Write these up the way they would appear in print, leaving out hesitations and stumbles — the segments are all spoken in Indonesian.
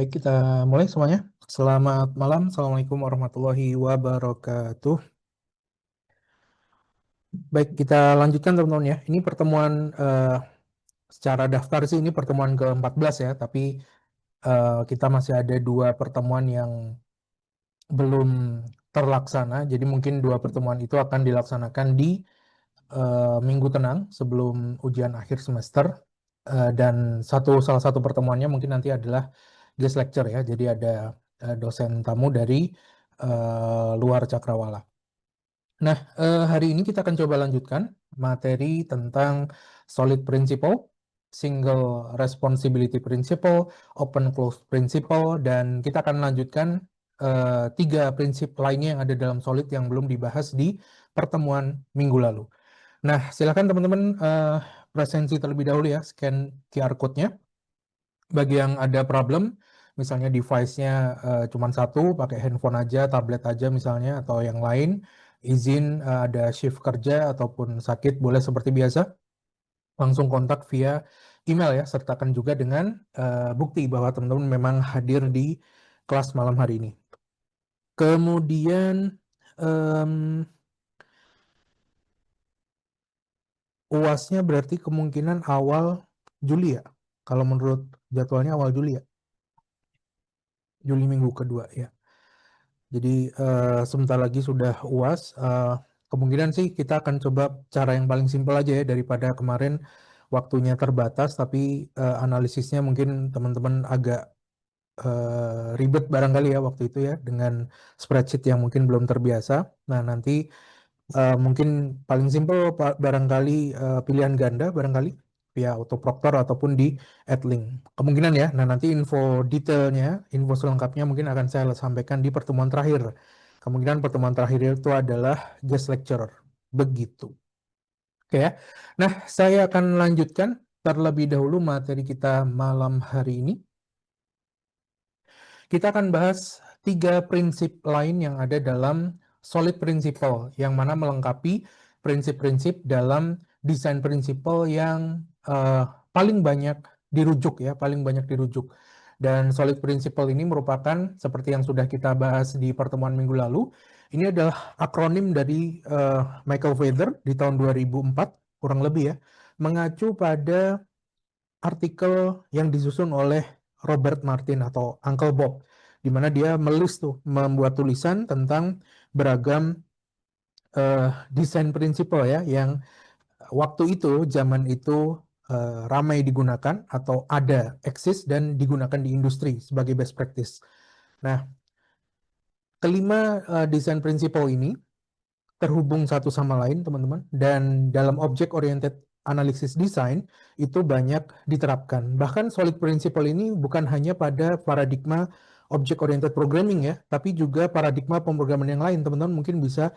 Baik, kita mulai semuanya. Selamat malam. Assalamualaikum warahmatullahi wabarakatuh. Baik, kita lanjutkan teman-teman ya. Ini pertemuan secara daftar sih ini pertemuan ke-14 ya, tapi kita masih ada 2 pertemuan yang belum terlaksana. Jadi mungkin 2 pertemuan itu akan dilaksanakan di minggu tenang sebelum ujian akhir semester. Dan salah satu pertemuannya mungkin nanti adalah guest lecture ya. Jadi ada dosen tamu dari luar Cakrawala. Nah, hari ini kita akan coba lanjutkan materi tentang solid principle, single responsibility principle, open close principle, dan kita akan lanjutkan 3 prinsip lainnya yang ada dalam solid yang belum dibahas di pertemuan minggu lalu. Nah, silakan teman-teman presensi terlebih dahulu ya, scan QR code-nya. Bagi yang ada problem, misalnya device-nya cuma satu, pakai handphone aja, tablet aja misalnya, atau yang lain, izin ada shift kerja ataupun sakit, boleh seperti biasa, langsung kontak via email ya, sertakan juga dengan bukti bahwa teman-teman memang hadir di kelas malam hari ini. Kemudian, UAS-nya berarti kemungkinan awal Juli ya, kalau menurut jadwalnya awal Juli ya, Juli minggu kedua ya. Jadi sebentar lagi sudah UAS. Kemungkinan sih kita akan coba cara yang paling simpel aja ya, daripada kemarin waktunya terbatas tapi analisisnya mungkin teman-teman agak ribet barangkali ya waktu itu ya, dengan spreadsheet yang mungkin belum terbiasa. Nah, nanti mungkin paling simpel barangkali pilihan ganda barangkali via autoproctor ataupun di Adlink. Kemungkinan ya. Nah, nanti info detailnya, info selengkapnya mungkin akan saya sampaikan di pertemuan terakhir. Kemungkinan pertemuan terakhir itu adalah guest lecturer. Begitu. Oke ya. Nah, saya akan lanjutkan terlebih dahulu materi kita malam hari ini. Kita akan bahas 3 prinsip lain yang ada dalam solid principle, yang mana melengkapi prinsip-prinsip dalam desain principle yang paling banyak dirujuk ya, paling banyak dirujuk. Dan solid principle ini merupakan seperti yang sudah kita bahas di pertemuan minggu lalu. Ini adalah akronim dari Michael Feather di tahun 2004 kurang lebih ya, mengacu pada artikel yang disusun oleh Robert Martin atau Uncle Bob, di mana dia membuat tulisan tentang beragam desain prinsipal ya, yang waktu itu, zaman itu ramai digunakan atau ada, eksis dan digunakan di industri sebagai best practice. Nah, kelima desain prinsipal ini terhubung satu sama lain, teman-teman, dan dalam object oriented analysis design itu banyak diterapkan. Bahkan solid principle ini bukan hanya pada paradigma object oriented programming ya, tapi juga paradigma pemrograman yang lain. Teman-teman mungkin bisa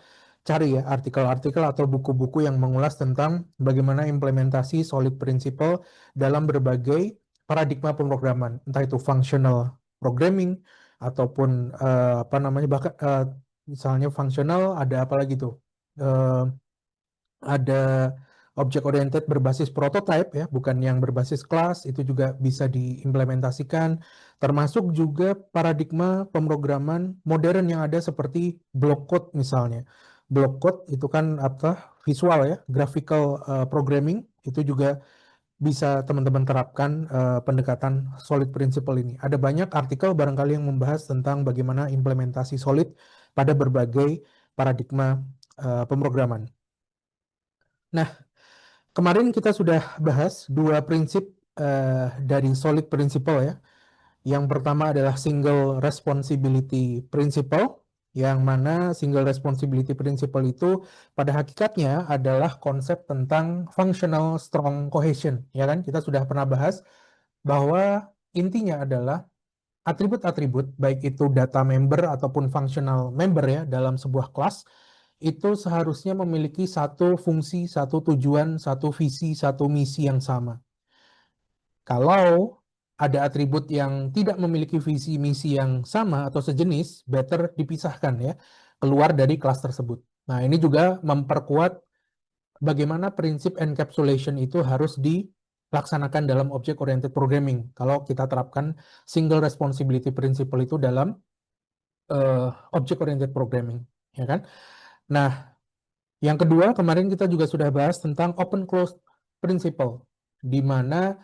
cari ya artikel-artikel atau buku-buku yang mengulas tentang bagaimana implementasi solid principle dalam berbagai paradigma pemrograman, entah itu functional programming ataupun apa namanya, bahkan misalnya fungsional, ada apa lagi tuh? Ada object oriented berbasis prototype ya, bukan yang berbasis kelas, itu juga bisa diimplementasikan. Termasuk juga paradigma pemrograman modern yang ada seperti block code misalnya. Block code itu kan apa? Visual ya, graphical programming, itu juga bisa teman-teman terapkan pendekatan solid principle ini. Ada banyak artikel barangkali yang membahas tentang bagaimana implementasi solid pada berbagai paradigma pemrograman. Nah, kemarin kita sudah bahas 2 prinsip dari solid principle ya. Yang pertama adalah single responsibility principle, yang mana single responsibility principle itu pada hakikatnya adalah konsep tentang functional strong cohesion, ya kan? Kita sudah pernah bahas bahwa intinya adalah atribut-atribut, baik itu data member ataupun functional member ya, dalam sebuah kelas, itu seharusnya memiliki satu fungsi, satu tujuan, satu visi, satu misi yang sama. Kalau ada atribut yang tidak memiliki visi misi yang sama atau sejenis, better dipisahkan ya, keluar dari kelas tersebut. Nah, ini juga memperkuat bagaimana prinsip encapsulation itu harus laksanakan dalam object oriented programming. Kalau kita terapkan single responsibility principle itu dalam object oriented programming, ya kan? Nah, yang kedua kemarin kita juga sudah bahas tentang open closed principle, di mana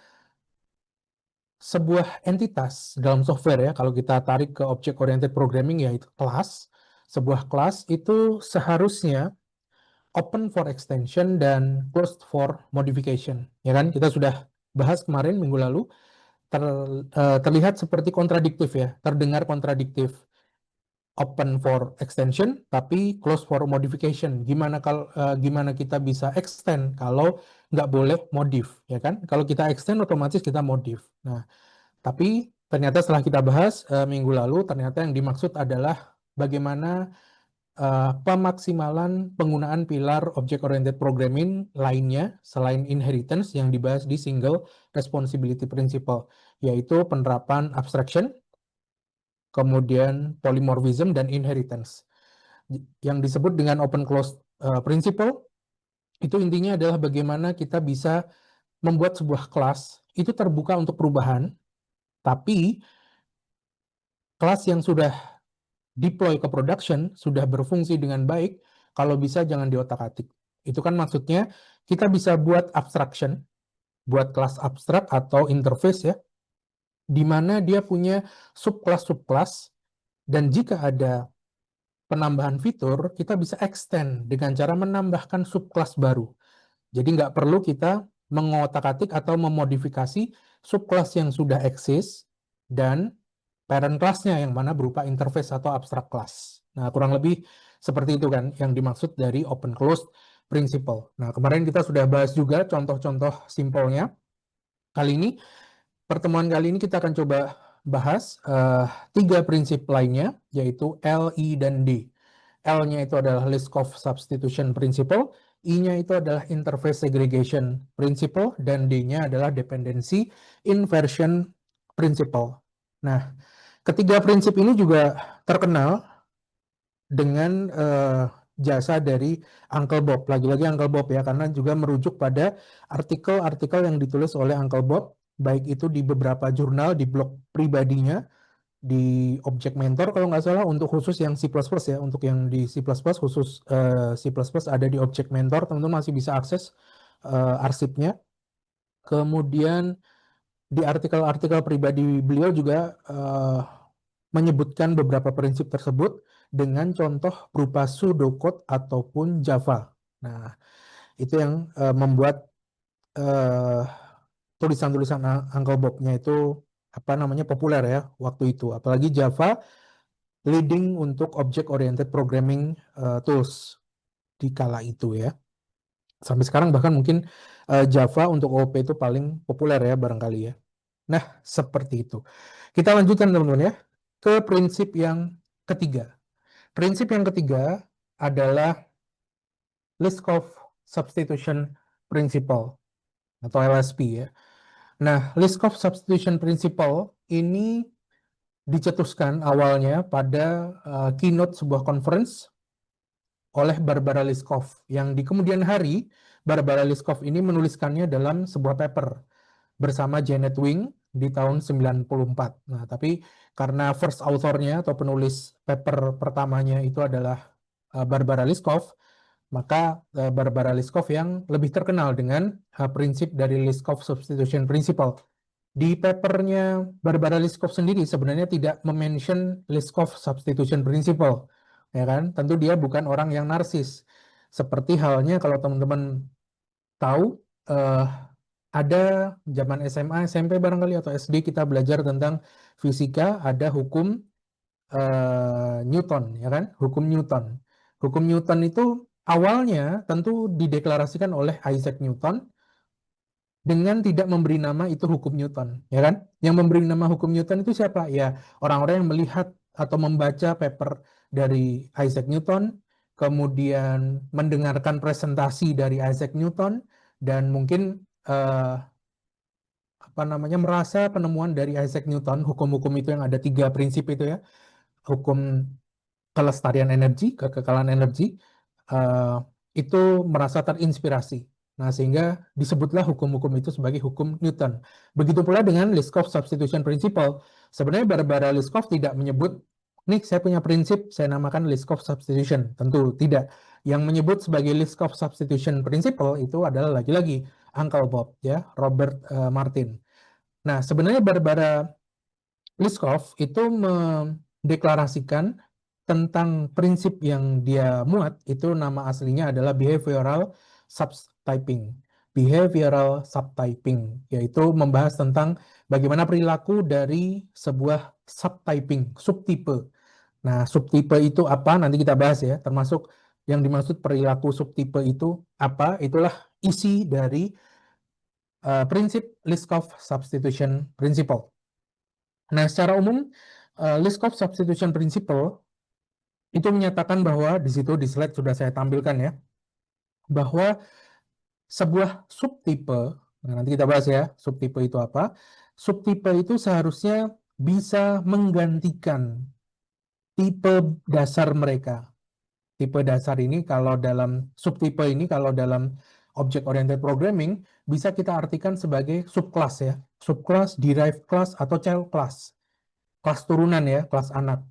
sebuah entitas dalam software ya, kalau kita tarik ke object oriented programming yaitu kelas, sebuah kelas itu seharusnya open for extension dan closed for modification, ya kan? Kita sudah bahas kemarin minggu lalu, terlihat seperti kontradiktif ya, terdengar kontradiktif. Open for extension tapi close for modification. Gimana kita bisa extend kalau nggak boleh modif, ya kan? Kalau kita extend otomatis kita modif. Nah, tapi ternyata setelah kita bahas minggu lalu, ternyata yang dimaksud adalah bagaimana pemaksimalan penggunaan pilar object oriented programming lainnya selain inheritance yang dibahas di single responsibility principle, yaitu penerapan abstraction, kemudian polymorphism dan inheritance. Yang disebut dengan open closed principle itu intinya adalah bagaimana kita bisa membuat sebuah kelas itu terbuka untuk perubahan, tapi kelas yang sudah deploy ke production, sudah berfungsi dengan baik, kalau bisa jangan diotak-atik. Itu kan maksudnya kita bisa buat abstraction, buat kelas abstrak atau interface ya, di mana dia punya subkelas-subkelas, dan jika ada penambahan fitur, kita bisa extend dengan cara menambahkan subkelas baru. Jadi nggak perlu kita mengotak-atik atau memodifikasi subkelas yang sudah eksis dan parent class-nya yang mana berupa interface atau abstract class. Nah, kurang lebih seperti itu kan yang dimaksud dari open closed principle. Nah, kemarin kita sudah bahas juga contoh-contoh simpelnya. Pertemuan kali ini kita akan coba bahas 3 prinsip lainnya, yaitu L, I, dan D. L-nya itu adalah Liskov Substitution Principle, I-nya itu adalah Interface Segregation Principle, dan D-nya adalah Dependency Inversion Principle. Nah, ketiga prinsip ini juga terkenal dengan jasa dari Uncle Bob. Lagi-lagi Uncle Bob ya, karena juga merujuk pada artikel-artikel yang ditulis oleh Uncle Bob, baik itu di beberapa jurnal, di blog pribadinya, di Object Mentor kalau nggak salah, untuk khusus yang C++ ya, untuk yang di C++ khusus C++ ada di Object Mentor, teman-teman masih bisa akses arsipnya. Kemudian di artikel-artikel pribadi beliau juga menyebutkan beberapa prinsip tersebut dengan contoh berupa pseudocode ataupun Java. Nah, itu yang membuat tulisan-tulisan Uncle Bob-nya itu populer ya waktu itu. Apalagi Java leading untuk object oriented programming tools di kala itu ya. Sampai sekarang bahkan mungkin Java untuk OOP itu paling populer ya barangkali ya. Nah, seperti itu. Kita lanjutkan teman-teman ya ke prinsip yang ketiga. Prinsip yang ketiga adalah Liskov Substitution Principle atau LSP ya. Nah, Liskov Substitution Principle ini dicetuskan awalnya pada keynote sebuah conference oleh Barbara Liskov, yang di kemudian hari Barbara Liskov ini menuliskannya dalam sebuah paper bersama Janet Wing di tahun 94. Nah, tapi karena first author-nya atau penulis paper pertamanya itu adalah Barbara Liskov, maka Barbara Liskov yang lebih terkenal dengan prinsip dari Liskov Substitution Principle. Di papernya Barbara Liskov sendiri sebenarnya tidak mention Liskov Substitution Principle, ya kan? Tentu dia bukan orang yang narsis. Seperti halnya kalau teman-teman tahu, ada zaman SMA, SMP barangkali atau SD kita belajar tentang fisika, ada hukum Newton, ya kan? Hukum Newton. Hukum Newton itu awalnya tentu dideklarasikan oleh Isaac Newton dengan tidak memberi nama itu hukum Newton, ya kan? Yang memberi nama hukum Newton itu siapa? Ya, orang-orang yang melihat atau membaca paper dari Isaac Newton, kemudian mendengarkan presentasi dari Isaac Newton, dan mungkin merasa penemuan dari Isaac Newton, hukum-hukum itu yang ada 3 prinsip itu ya, hukum kelestarian energi, kekekalan energi, itu merasa terinspirasi. Nah, sehingga disebutlah hukum-hukum itu sebagai hukum Newton. Begitu pula dengan Liskov substitution principle. Sebenarnya Barbara Liskov tidak menyebut, nih saya punya prinsip, saya namakan Liskov substitution. Tentu tidak. Yang menyebut sebagai Liskov substitution principle itu adalah lagi-lagi Uncle Bob, ya, Robert Martin. Nah, sebenarnya Barbara Liskov itu mendeklarasikan tentang prinsip yang dia muat, itu nama aslinya adalah behavioral subtyping. Behavioral subtyping, yaitu membahas tentang bagaimana perilaku dari sebuah subtyping, subtipe. Nah, subtipe itu apa? Nanti kita bahas ya, termasuk yang dimaksud perilaku subtipe itu apa? Itulah isi dari prinsip Liskov substitution principle. Nah, secara umum, Liskov substitution principle itu menyatakan bahwa di situ di slide sudah saya tampilkan ya, bahwa sebuah subtipe, nah nanti kita bahas ya, subtipe itu apa? Subtipe itu seharusnya bisa menggantikan tipe dasar mereka. Tipe dasar ini kalau dalam subtipe ini kalau dalam object oriented programming bisa kita artikan sebagai subclass ya, subclass, derived class atau child class. Kelas turunan ya, kelas anak.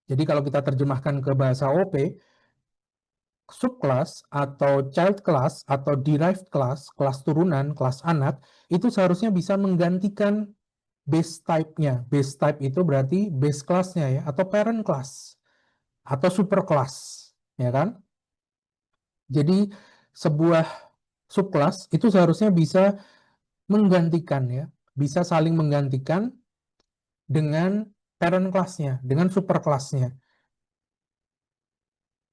Jadi kalau kita terjemahkan ke bahasa OP, subclass atau child class atau derived class, kelas turunan, kelas anak, itu seharusnya bisa menggantikan base type-nya. Base type itu berarti base class-nya ya, atau parent class, atau super class, ya kan? Jadi sebuah subclass itu seharusnya bisa menggantikan ya, bisa saling menggantikan dengan parent class-nya, dengan super class-nya,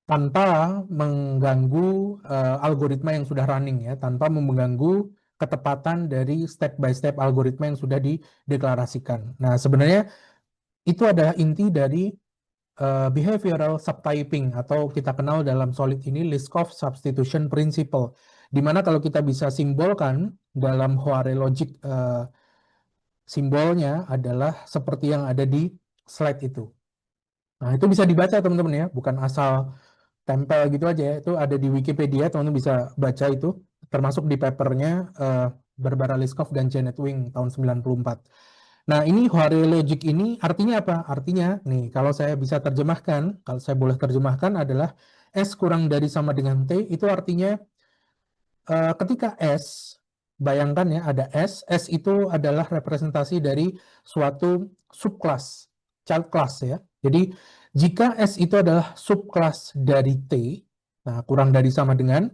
tanpa mengganggu algoritma yang sudah running ya, tanpa mengganggu ketepatan dari step by step algoritma yang sudah dideklarasikan. Nah, sebenarnya itu adalah inti dari behavioral subtyping atau kita kenal dalam solid ini Liskov substitution principle. Di mana kalau kita bisa simbolkan dalam Hoare logic simbolnya adalah seperti yang ada di slide itu. Nah, itu bisa dibaca teman-teman ya, bukan asal tempel gitu aja ya. Itu ada di Wikipedia, teman-teman bisa baca itu, termasuk di papernya Barbara Liskov dan Janet Wing tahun 94. Nah, ini Hoare logic ini artinya apa? Artinya, nih, kalau saya bisa terjemahkan, kalau saya boleh terjemahkan adalah S kurang dari sama dengan T, itu artinya ketika S, bayangkan ya ada S itu adalah representasi dari suatu subclass, child class ya. Jadi jika S itu adalah subclass dari T, nah kurang dari sama dengan,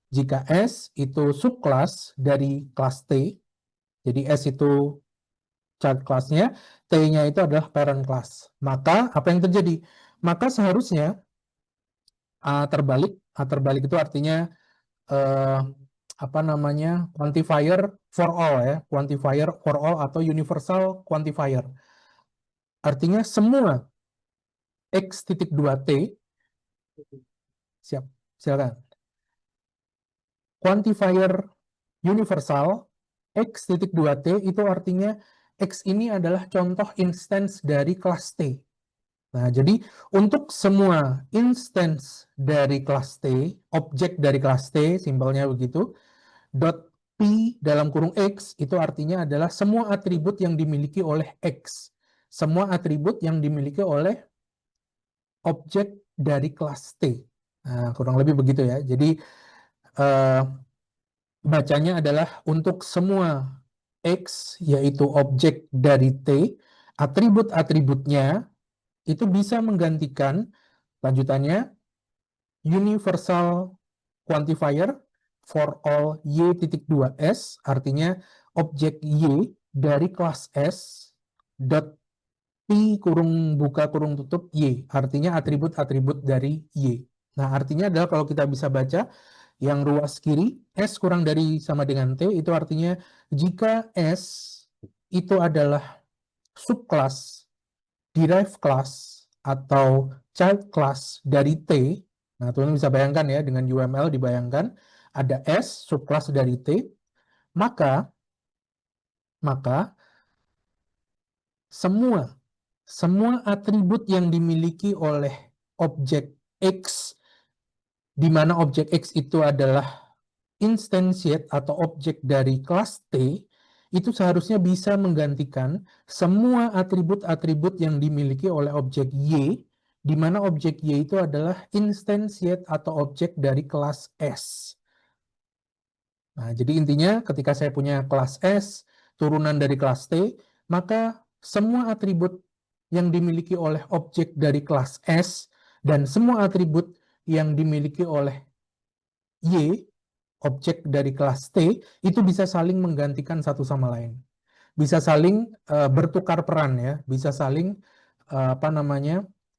jika S itu subclass dari kelas T, jadi S itu child class-nya, T-nya itu adalah parent class. Maka apa yang terjadi? Maka seharusnya terbalik itu artinya eh, apa namanya, quantifier for all ya, quantifier for all atau universal quantifier. Artinya semua x titik 2t, siap, silakan. Quantifier universal x titik 2t itu artinya x ini adalah contoh instance dari kelas T. Nah, jadi untuk semua instance dari kelas T, objek dari kelas T, simpelnya begitu, dot P dalam kurung X itu artinya adalah semua atribut yang dimiliki oleh X. Semua atribut yang dimiliki oleh objek dari kelas T. Nah, kurang lebih begitu ya. Jadi eh, bacanya adalah untuk semua X, yaitu objek dari T, atribut-atributnya itu bisa menggantikan lanjutannya universal quantifier for all y.2s, artinya objek y dari kelas S dot p kurung buka kurung tutup y, artinya atribut-atribut dari y. Nah, artinya adalah kalau kita bisa baca yang ruas kiri, S kurang dari sama dengan T, itu artinya jika S itu adalah subclass, derived class, atau child class dari T. Nah, teman-teman bisa bayangkan ya, dengan UML dibayangkan, ada S, subclass dari T, maka semua atribut yang dimiliki oleh objek X, di mana objek X itu adalah instantiate atau objek dari kelas T itu seharusnya bisa menggantikan semua atribut-atribut yang dimiliki oleh objek Y, di mana objek Y itu adalah instantiate atau objek dari kelas S. Nah, jadi intinya ketika saya punya kelas S, turunan dari kelas T, maka semua atribut yang dimiliki oleh objek dari kelas S dan semua atribut yang dimiliki oleh Y, objek dari kelas T, itu bisa saling menggantikan satu sama lain. Bisa saling bertukar peran ya, bisa saling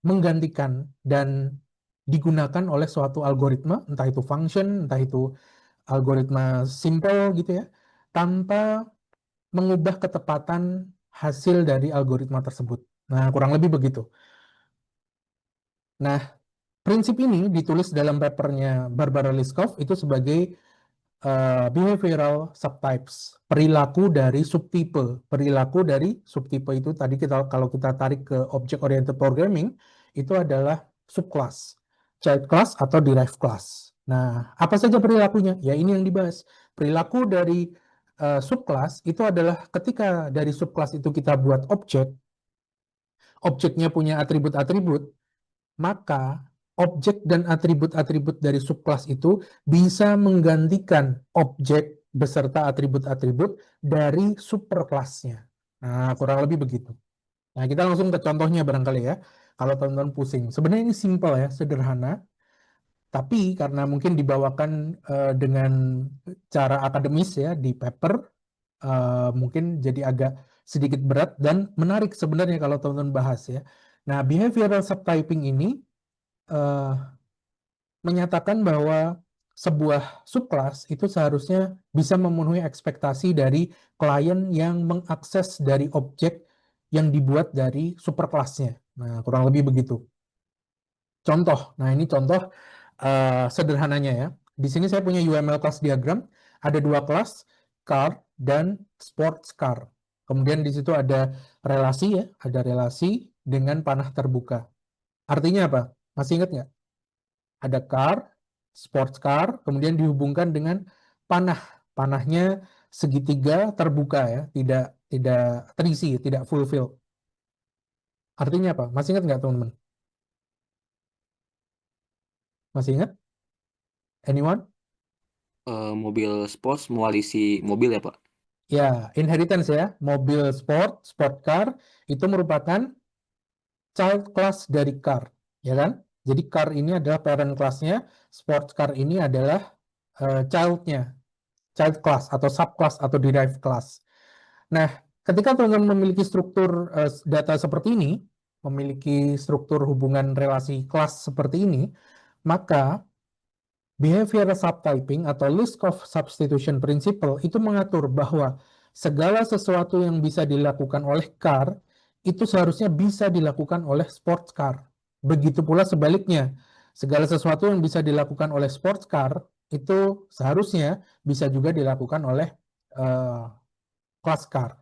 menggantikan dan digunakan oleh suatu algoritma, entah itu function, entah itu algoritma simple gitu ya, tanpa mengubah ketepatan hasil dari algoritma tersebut. Nah, kurang lebih begitu. Nah, prinsip ini ditulis dalam papernya Barbara Liskov itu sebagai behavioral subtypes, perilaku dari subtipe. Perilaku dari subtipe itu tadi kalau kita tarik ke object oriented programming itu adalah subclass, child class atau derived class. Nah, apa saja perilakunya? Ya ini yang dibahas. Perilaku dari subclass itu adalah ketika dari subclass itu kita buat objek, objeknya punya atribut-atribut, maka objek dan atribut-atribut dari subclass itu bisa menggantikan objek beserta atribut-atribut dari superclassnya. Nah, kurang lebih begitu. Nah, kita langsung ke contohnya barangkali ya. Kalau teman-teman pusing. Sebenarnya ini simple ya, sederhana. Tapi karena mungkin dibawakan dengan cara akademis ya di paper, mungkin jadi agak sedikit berat dan menarik sebenarnya kalau teman-teman bahas ya. Nah, behavioral subtyping ini menyatakan bahwa sebuah subclass itu seharusnya bisa memenuhi ekspektasi dari klien yang mengakses dari objek yang dibuat dari superclassnya. Nah, kurang lebih begitu. Contoh, nah ini contoh sederhananya ya. Di sini saya punya UML class diagram, ada dua kelas, car dan sports car. Kemudian di situ ada relasi ya, ada relasi dengan panah terbuka. Artinya apa? Masih ingat nggak? Ada car, sports car, kemudian dihubungkan dengan panah. Panahnya segitiga terbuka ya, tidak terisi, tidak fulfill. Artinya apa? Masih ingat nggak teman-teman? Masih ingat? Anyone? Mobil sports mewalisi mobil ya Pak? Ya, inheritance ya. Mobil sport car, itu merupakan child class dari car. Ya kan? Jadi car ini adalah parent class-nya, sports car ini adalah child-nya, child class atau subclass atau derived class. Nah, ketika teman-teman memiliki struktur data seperti ini, memiliki struktur hubungan relasi kelas seperti ini, maka behavioral subtyping atau Liskov substitution principle itu mengatur bahwa segala sesuatu yang bisa dilakukan oleh car itu seharusnya bisa dilakukan oleh sports car. Begitu pula sebaliknya, segala sesuatu yang bisa dilakukan oleh sports car itu seharusnya bisa juga dilakukan oleh class car.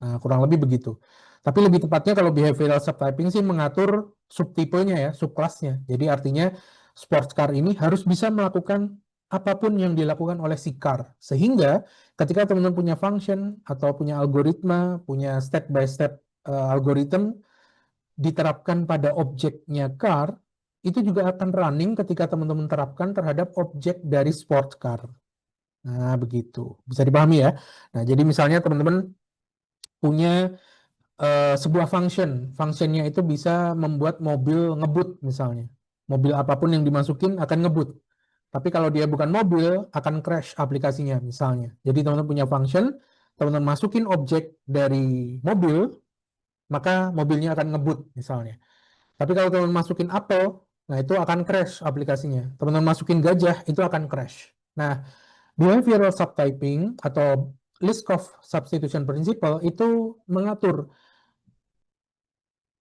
Nah, kurang lebih begitu. Tapi lebih tepatnya kalau behavioral subtyping sih mengatur subtipenya ya, subclassnya. Jadi artinya sports car ini harus bisa melakukan apapun yang dilakukan oleh si car. Sehingga ketika teman-teman punya function atau punya algoritma, punya step by step algorithm diterapkan pada objeknya car, itu juga akan running ketika teman-teman terapkan terhadap objek dari sports car. Nah, begitu. Bisa dipahami ya. Nah, jadi misalnya teman-teman punya sebuah functionnya itu bisa membuat mobil ngebut misalnya. Mobil apapun yang dimasukin akan ngebut. Tapi kalau dia bukan mobil, akan crash aplikasinya misalnya. Jadi teman-teman punya function, teman-teman masukin objek dari mobil, maka mobilnya akan ngebut misalnya. Tapi kalau teman-teman masukin apel, nah itu akan crash aplikasinya. Teman-teman masukin gajah, itu akan crash. Nah, behavioral subtyping atau Liskov substitution principle itu mengatur,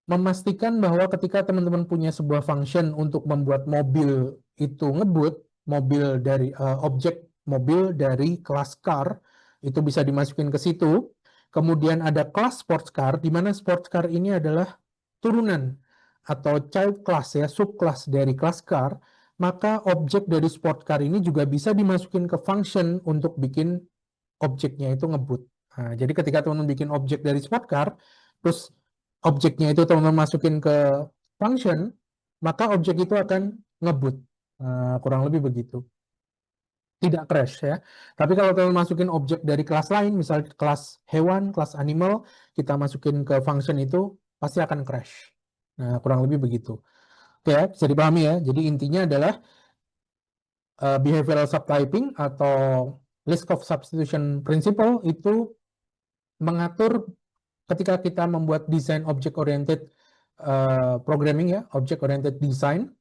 memastikan bahwa ketika teman-teman punya sebuah function untuk membuat mobil itu ngebut, mobil dari objek mobil dari kelas car itu bisa dimasukin ke situ. Kemudian ada kelas sports car, di mana sports car ini adalah turunan atau child class ya, subclass dari kelas car. maka objek dari sport car ini juga bisa dimasukin ke function untuk bikin objeknya itu ngebut. Nah, jadi ketika teman-teman bikin objek dari sport car, terus objeknya itu teman-teman masukin ke function, maka objek itu akan ngebut. Kurang lebih begitu. Tidak crash ya. Tapi kalau teman masukin objek dari kelas lain, misalnya kelas hewan, kelas animal, kita masukin ke function itu, pasti akan crash. Nah, kurang lebih begitu. Oke ya, bisa dipahami ya. Jadi intinya adalah behavioral subtyping atau list of substitution principle itu mengatur ketika kita membuat desain object oriented programming ya, object oriented design,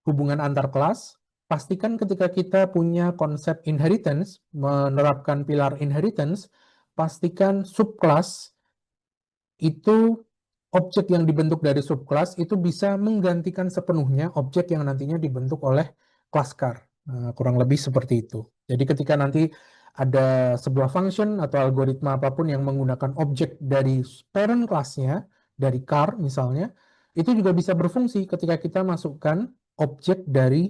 hubungan antar kelas, pastikan ketika kita punya konsep inheritance, menerapkan pilar inheritance, pastikan subclass itu objek yang dibentuk dari subclass itu bisa menggantikan sepenuhnya objek yang nantinya dibentuk oleh class car. Kurang lebih seperti itu. Jadi ketika nanti ada sebuah function atau algoritma apapun yang menggunakan objek dari parent class-nya, dari car misalnya, itu juga bisa berfungsi ketika kita masukkan objek dari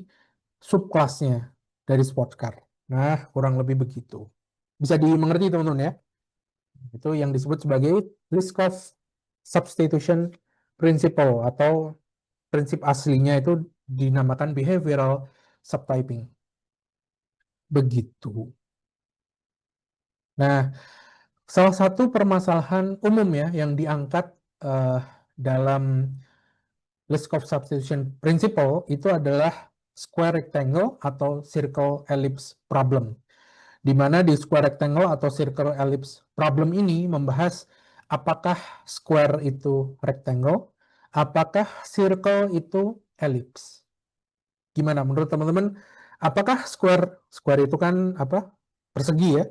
subclass-nya dari sport car. Nah, kurang lebih begitu. Bisa dimengerti teman-teman ya? Itu yang disebut sebagai risk of substitution principle atau prinsip aslinya itu dinamakan behavioral subtyping. Begitu. Nah, salah satu permasalahan umum ya yang diangkat dalam risk of substitution principle itu adalah square rectangle atau circle ellipse problem. Di mana di square rectangle atau circle ellipse problem ini membahas apakah square itu rectangle, apakah circle itu ellipse. Gimana menurut teman-teman? Apakah square itu kan apa? Persegi ya.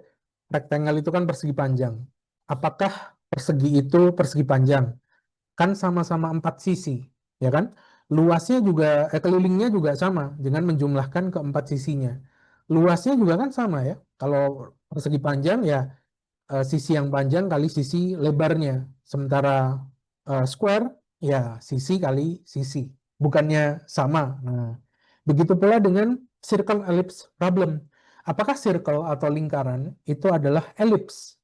Rectangle itu kan persegi panjang. Apakah persegi itu persegi panjang? Kan sama-sama 4 sisi, ya kan? Luasnya juga, kelilingnya juga sama dengan menjumlahkan keempat sisinya. Luasnya juga kan sama ya. Kalau persegi panjang ya sisi yang panjang kali sisi lebarnya. Sementara square ya sisi kali sisi. Bukannya sama. Nah, begitu pula dengan circle ellipse problem. Apakah circle atau lingkaran itu adalah ellipse?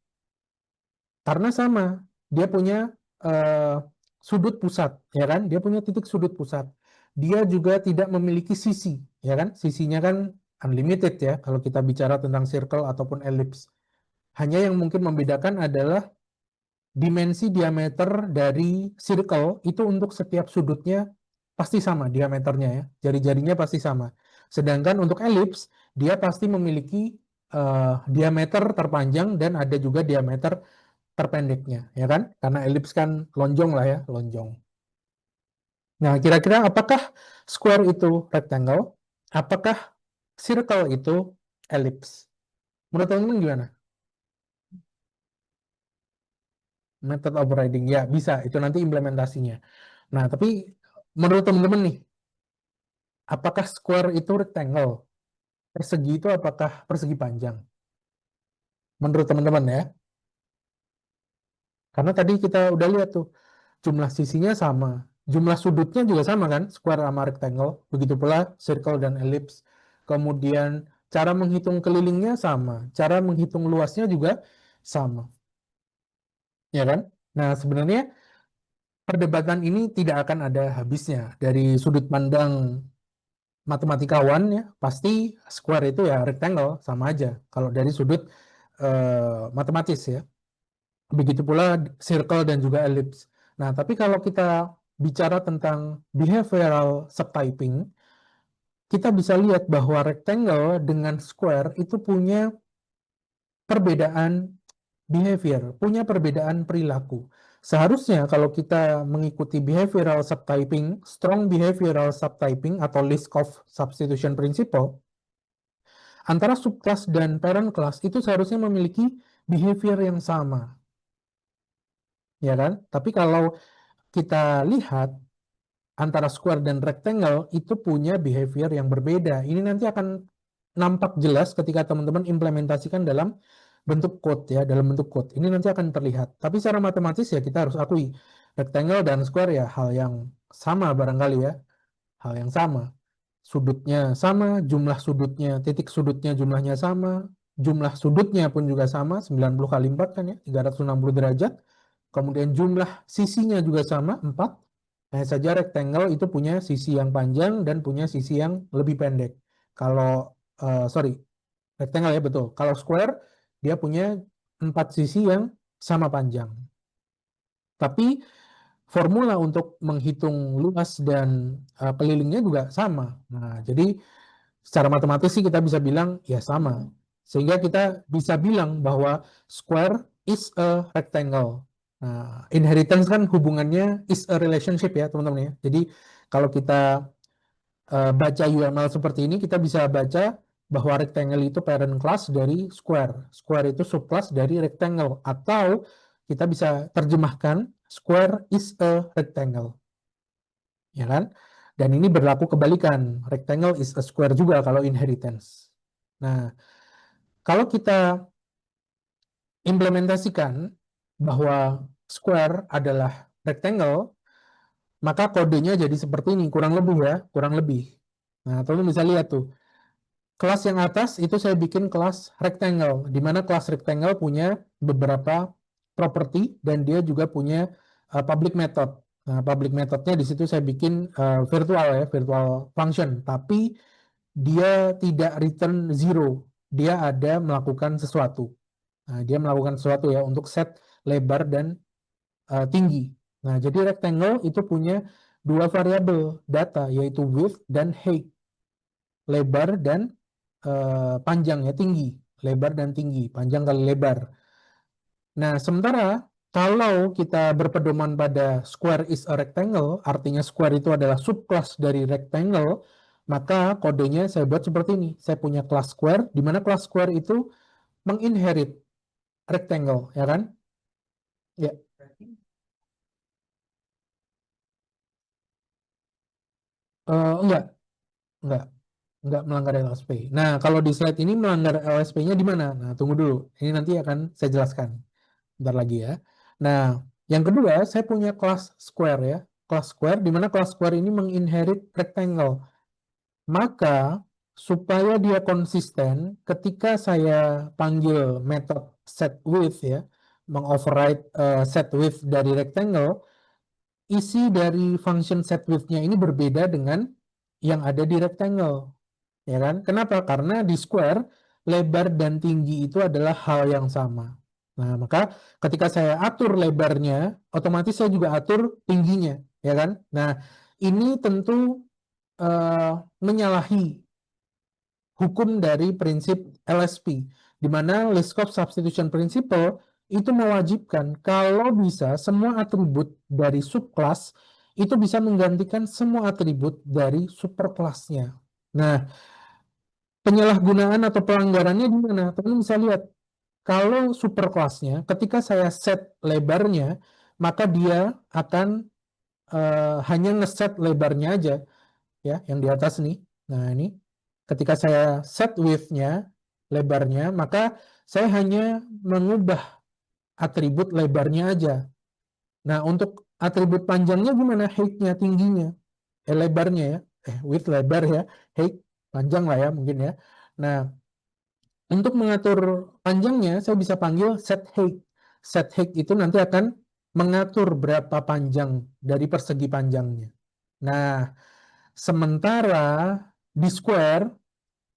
Karena sama, dia punya uh, sudut pusat, ya kan? Dia punya titik sudut pusat. Dia juga tidak memiliki sisi, ya kan? Sisinya kan unlimited ya, kalau kita bicara tentang circle ataupun ellipse. Hanya yang mungkin membedakan adalah dimensi diameter dari circle itu untuk setiap sudutnya pasti sama diameternya ya. Jari-jarinya pasti sama. Sedangkan untuk ellipse, dia pasti memiliki diameter terpanjang dan ada juga diameter terpendeknya, ya kan? Karena elips kan lonjong lah ya, lonjong. Nah, kira-kira apakah square itu rectangle? Apakah circle itu ellipse? Menurut teman-teman gimana? Method of writing, ya bisa. Itu nanti implementasinya. Nah, tapi menurut teman-teman nih, apakah square itu rectangle? Persegi itu apakah persegi panjang? Menurut teman-teman ya. Karena tadi kita udah lihat tuh, jumlah sisinya sama. Jumlah sudutnya juga sama kan, square sama rectangle. Begitu pula circle dan ellipse. Kemudian cara menghitung kelilingnya sama. Cara menghitung luasnya juga sama. Ya kan? Nah, sebenarnya perdebatan ini tidak akan ada habisnya. Dari sudut pandang matematikawan ya, pasti square itu ya rectangle, sama aja. Kalau dari sudut matematis ya. Begitu pula circle dan juga ellipse. Nah, tapi kalau kita bicara tentang behavioral subtyping, kita bisa lihat bahwa rectangle dengan square itu punya perbedaan behavior, punya perbedaan perilaku. Seharusnya kalau kita mengikuti behavioral subtyping, strong behavioral subtyping atau list of substitution principle, antara subclass dan parent class itu seharusnya memiliki behavior yang sama, ya kan? Tapi kalau kita lihat antara square dan rectangle itu punya behavior yang berbeda. Ini nanti akan nampak jelas ketika teman-teman implementasikan dalam bentuk code ya, dalam bentuk code. Ini nanti akan terlihat. Tapi secara matematis ya kita harus akui rectangle dan square ya hal yang sama barangkali ya, hal yang sama. sudutnya sama, jumlah sudutnya, titik sudutnya jumlahnya sama, jumlah sudutnya pun juga sama, 90 kali 4 kan ya, 360 derajat. Kemudian jumlah sisinya juga sama, 4. Hanya saja rectangle itu punya sisi yang panjang dan punya sisi yang lebih pendek. Kalau, sorry, rectangle ya betul. Kalau square, dia punya 4 sisi yang sama panjang. Tapi formula untuk menghitung luas dan kelilingnya juga sama. Nah, jadi secara matematis sih kita bisa bilang ya sama. Sehingga kita bisa bilang bahwa square is a rectangle. Nah, inheritance kan hubungannya is a relationship ya teman-teman ya. Jadi kalau kita baca UML seperti ini, kita bisa baca bahwa rectangle itu parent class dari square. Square itu subclass dari rectangle. Atau kita bisa terjemahkan square is a rectangle. Ya kan? Dan ini berlaku kebalikan. Rectangle is a square juga kalau inheritance. Nah, kalau kita implementasikan bahwa square adalah rectangle, maka kodenya jadi seperti ini, kurang lebih ya, kurang lebih. Nah, teman bisa lihat tuh, kelas yang atas itu saya bikin kelas rectangle, di mana kelas rectangle punya beberapa properti dan dia juga punya public method. Nah, public methodnya di situ saya bikin virtual ya, virtual function, tapi dia tidak return zero, dia ada melakukan sesuatu. Nah, dia melakukan sesuatu ya untuk set lebar dan tinggi. Nah, jadi rectangle itu punya dua variabel data, yaitu width dan height, lebar dan panjang ya, tinggi, lebar dan tinggi, panjang kali lebar. Nah, sementara kalau kita berpedoman pada square is a rectangle, artinya square itu adalah subclass dari rectangle, maka kodenya saya buat seperti ini. Saya punya kelas square, di mana kelas square itu menginherit rectangle, ya kan? Ya. Enggak, enggak. Enggak melanggar LSP. Nah, kalau di slide ini melanggar LSP-nya di mana? Nah, tunggu dulu. Ini nanti akan saya jelaskan. Bentar lagi ya. Nah, yang kedua, saya punya kelas square ya. Kelas square, di mana kelas square ini menginherit rectangle. Maka, supaya dia konsisten, ketika saya panggil metode setWidth ya, mengoverride setWidth dari rectangle, isi dari function setWidth-nya ini berbeda dengan yang ada di rectangle. Ya kan? Kenapa? Karena di square, lebar dan tinggi itu adalah hal yang sama. Nah, maka ketika saya atur lebarnya, otomatis saya juga atur tingginya, ya kan? Nah, ini tentu menyalahi hukum dari prinsip LSP, di mana Liskov Substitution Principle itu mewajibkan kalau bisa semua atribut dari subclass itu bisa menggantikan semua atribut dari superclassnya. Nah, penyalahgunaan atau pelanggarannya di mana? Teman bisa lihat, kalau superclassnya, ketika saya set lebarnya, maka dia akan hanya ngeset lebarnya aja, ya, yang di atas nih. Nah, ini ketika saya set width-nya, lebarnya, maka saya hanya mengubah atribut lebarnya aja. Nah, untuk atribut panjangnya gimana? Height-nya, tingginya, lebarnya ya, width lebar ya, height panjang lah ya mungkin ya. Nah, untuk mengatur panjangnya, saya bisa panggil set height. Set height itu nanti akan mengatur berapa panjang dari persegi panjangnya. Nah, sementara di square,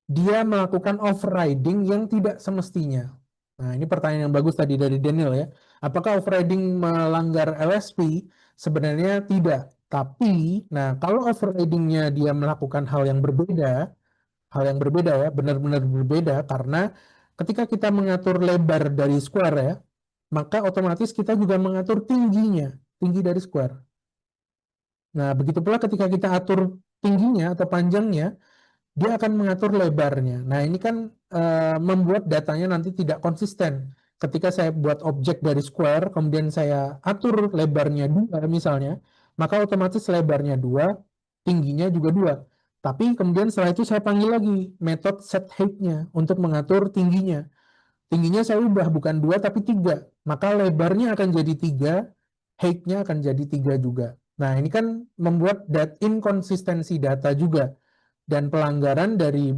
dia melakukan overriding yang tidak semestinya. Nah, ini pertanyaan yang bagus tadi dari Daniel ya. Apakah overriding melanggar LSP? Sebenarnya tidak. Tapi, nah kalau overridingnya dia melakukan hal yang berbeda ya, benar-benar berbeda karena ketika kita mengatur lebar dari square ya, maka otomatis kita juga mengatur tingginya, tinggi dari square. Nah, begitu pula ketika kita atur tingginya atau panjangnya, dia akan mengatur lebarnya. Nah, ini kan membuat datanya nanti tidak konsisten. Ketika saya buat objek dari square, kemudian saya atur lebarnya 2 misalnya, maka otomatis lebarnya 2, tingginya juga 2. Tapi kemudian setelah itu saya panggil lagi metode set height-nya untuk mengatur tingginya. Tingginya saya ubah bukan 2 tapi 3. Maka lebarnya akan jadi 3, height-nya akan jadi 3 juga. Nah, ini kan membuat inkonsistensi data juga. Dan pelanggaran dari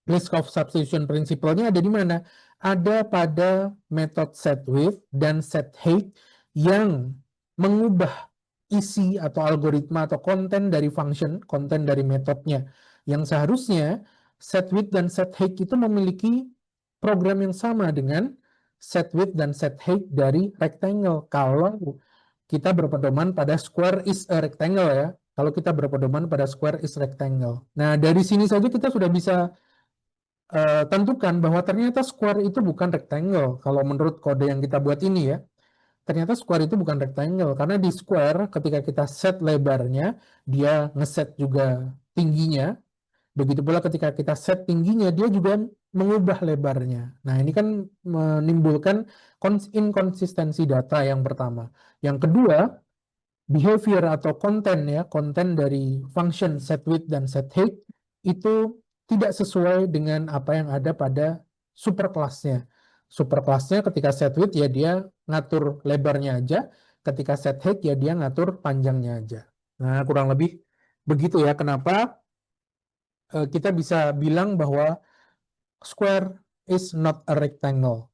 list of substitution principle-nya ada di mana? Ada pada metode setWidth dan setHeight yang mengubah isi atau algoritma atau konten dari function, konten dari metodenya. Yang seharusnya setWidth dan setHeight itu memiliki program yang sama dengan setWidth dan setHeight dari rectangle. Kalau kita berpedoman pada square is a rectangle ya. Kalau kita berpedoman pada square is rectangle. Nah, dari sini saja kita sudah bisa tentukan bahwa ternyata square itu bukan rectangle. Kalau menurut kode yang kita buat ini ya, ternyata square itu bukan rectangle. Karena di square ketika kita set lebarnya, dia ngeset juga tingginya. Begitu pula ketika kita set tingginya, dia juga mengubah lebarnya. Nah, ini kan menimbulkan inkonsistensi data yang pertama. Yang kedua, behavior atau konten ya, konten dari function setWidth dan setHeight itu tidak sesuai dengan apa yang ada pada superclass-nya. Superclass-nya ketika setWidth ya dia ngatur lebarnya aja, ketika setHeight ya dia ngatur panjangnya aja. Nah, kurang lebih begitu ya kenapa kita bisa bilang bahwa square is not a rectangle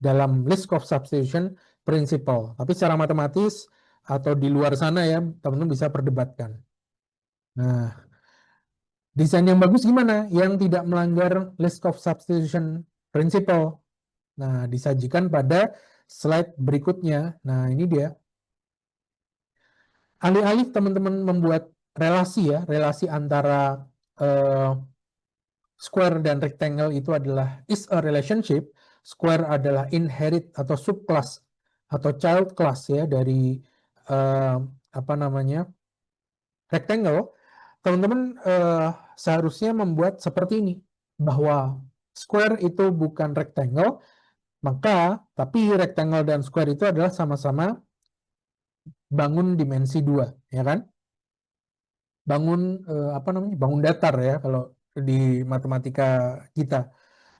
dalam list of substitution principle. Tapi secara matematis atau di luar sana ya, teman-teman bisa perdebatkan. Nah, desain yang bagus gimana? Yang tidak melanggar list of substitution principle. Nah, disajikan pada slide berikutnya. Nah, ini dia. Alih-alih teman-teman membuat relasi ya, relasi antara square dan rectangle itu adalah is a relationship. Square adalah inherit atau subclass atau child class ya dari apa namanya rectangle. Teman-teman seharusnya membuat seperti ini bahwa square itu bukan rectangle, maka tapi rectangle dan square itu adalah sama-sama bangun dimensi 2, ya kan? Bangun apa namanya? Bangun datar ya kalau di matematika kita,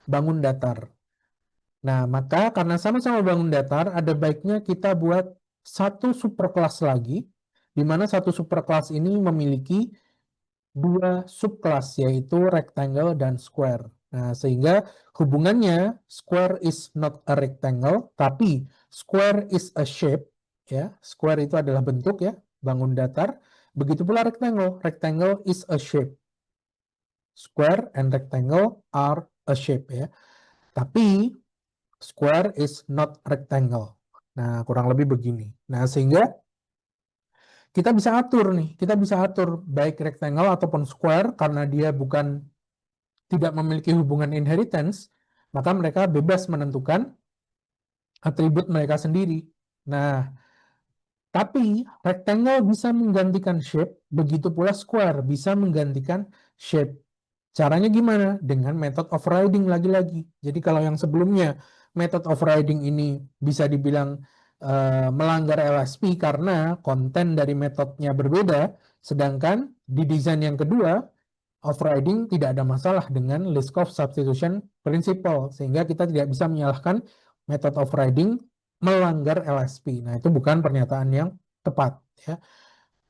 bangun datar. Nah, maka karena sama-sama bangun datar, ada baiknya kita buat satu superclass lagi, di mana satu superclass ini memiliki dua subclass, yaitu rectangle dan square. Nah, sehingga hubungannya square is not a rectangle, tapi square is a shape, ya. Square itu adalah bentuk ya, bangun datar. Begitu pula rectangle, rectangle is a shape. Square and rectangle are a shape ya. Tapi square is not rectangle. Nah, kurang lebih begini. Nah, sehingga kita bisa atur nih, kita bisa atur baik rectangle ataupun square karena dia bukan tidak memiliki hubungan inheritance, maka mereka bebas menentukan atribut mereka sendiri. Nah, tapi rectangle bisa menggantikan shape, begitu pula square bisa menggantikan shape. Caranya gimana? Dengan method overriding lagi-lagi. Jadi kalau yang sebelumnya method overriding ini bisa dibilang melanggar LSP karena konten dari metodenya berbeda, sedangkan di desain yang kedua overriding tidak ada masalah dengan list of substitution principle, sehingga kita tidak bisa menyalahkan method overriding melanggar LSP. Nah, itu bukan pernyataan yang tepat ya.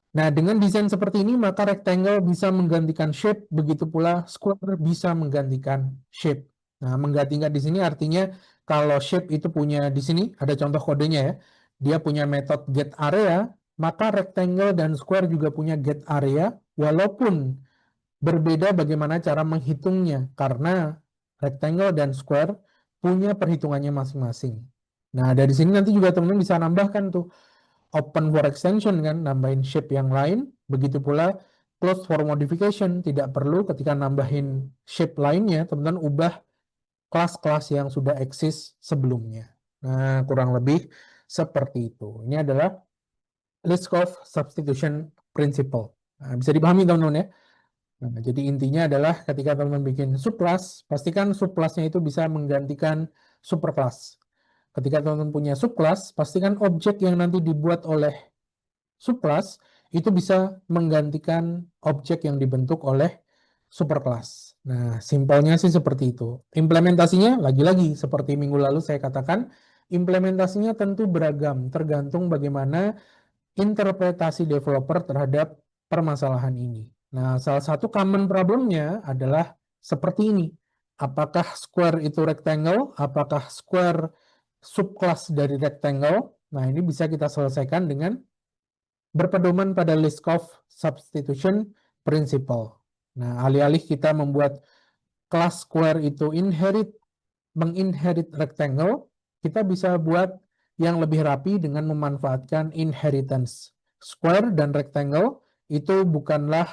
Nah, dengan desain seperti ini maka rectangle bisa menggantikan shape, begitu pula square bisa menggantikan shape. Nah, menggantikan di sini artinya kalau shape itu punya di sini ada contoh kodenya ya. Dia punya metode get area, maka rectangle dan square juga punya get area walaupun berbeda bagaimana cara menghitungnya karena rectangle dan square punya perhitungannya masing-masing. Nah, dari sini nanti juga teman-teman bisa nambahkan tuh open for extension kan, nambahin shape yang lain, begitu pula close for modification, tidak perlu ketika nambahin shape lainnya, teman-teman ubah kelas-kelas yang sudah eksis sebelumnya. Nah, kurang lebih seperti itu. Ini adalah list of substitution principle. Nah, bisa dipahami teman-teman ya. Nah, jadi intinya adalah ketika teman-teman bikin subclass, pastikan subclassnya itu bisa menggantikan superclass. Ketika teman-teman punya subclass, pastikan objek yang nanti dibuat oleh subclass itu bisa menggantikan objek yang dibentuk oleh superclass. Nah, simpelnya sih seperti itu. Implementasinya lagi-lagi seperti minggu lalu saya katakan, implementasinya tentu beragam, tergantung bagaimana interpretasi developer terhadap permasalahan ini. Nah, salah satu common problemnya adalah seperti ini. Apakah square itu rectangle? Apakah square subclass dari rectangle? Nah, ini bisa kita selesaikan dengan berpedoman pada list of substitution principle. Nah, alih-alih kita membuat kelas square itu menginherit rectangle, kita bisa buat yang lebih rapi dengan memanfaatkan inheritance. Square dan rectangle itu bukanlah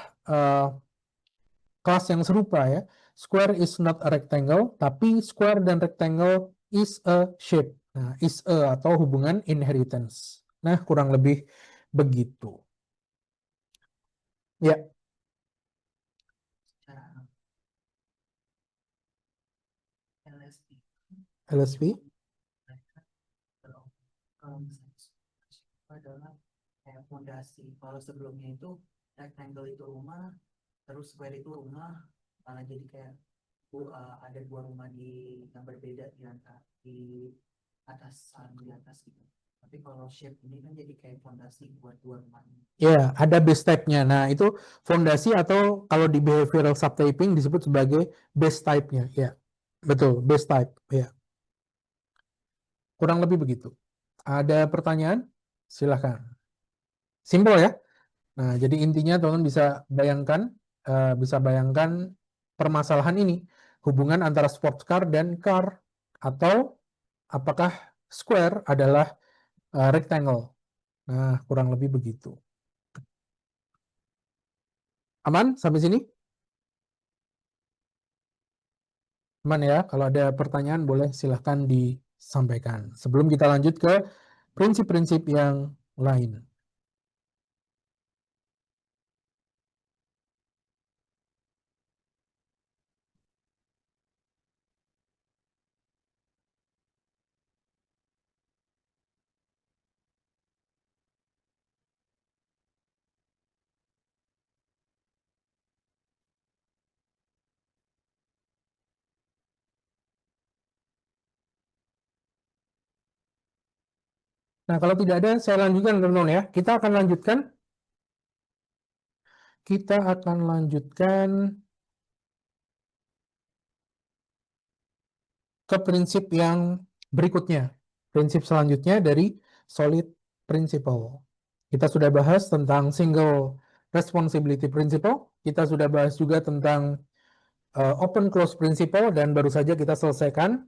kelas yang serupa ya. Square is not a rectangle, tapi square dan rectangle is a shape. Nah, is a atau hubungan inheritance. Nah, kurang lebih begitu. Ya, LSP LSP. kalau misalnya itu adalah kayak fondasi. Kalau sebelumnya itu rectangle itu rumah, terus square itu rumah, malah jadi kayak ada dua rumah yang berbeda di atas di atas gitu. Tapi kalau shape ini kan jadi kayak fondasi buat dua rumah. Ya, ada base type-nya. Nah, itu fondasi atau kalau di behavioral subtyping disebut sebagai base type-nya. Ya, betul, base type. Ya, kurang lebih begitu. Ada pertanyaan? Silahkan. Simple ya. Nah, jadi intinya teman-teman bisa bayangkan permasalahan ini, hubungan antara sports car dan car, atau apakah square adalah rectangle. Nah, kurang lebih begitu. Aman sampai sini? Aman ya, kalau ada pertanyaan boleh silahkan disampaikan. Sebelum kita lanjut ke prinsip-prinsip yang lain. Nah, kalau tidak ada, saya lanjutkan teman-teman ya. Kita akan lanjutkan ke prinsip yang berikutnya. Prinsip selanjutnya dari solid principle. Kita sudah bahas tentang single responsibility principle. Kita sudah bahas juga tentang open close principle, dan baru saja kita selesaikan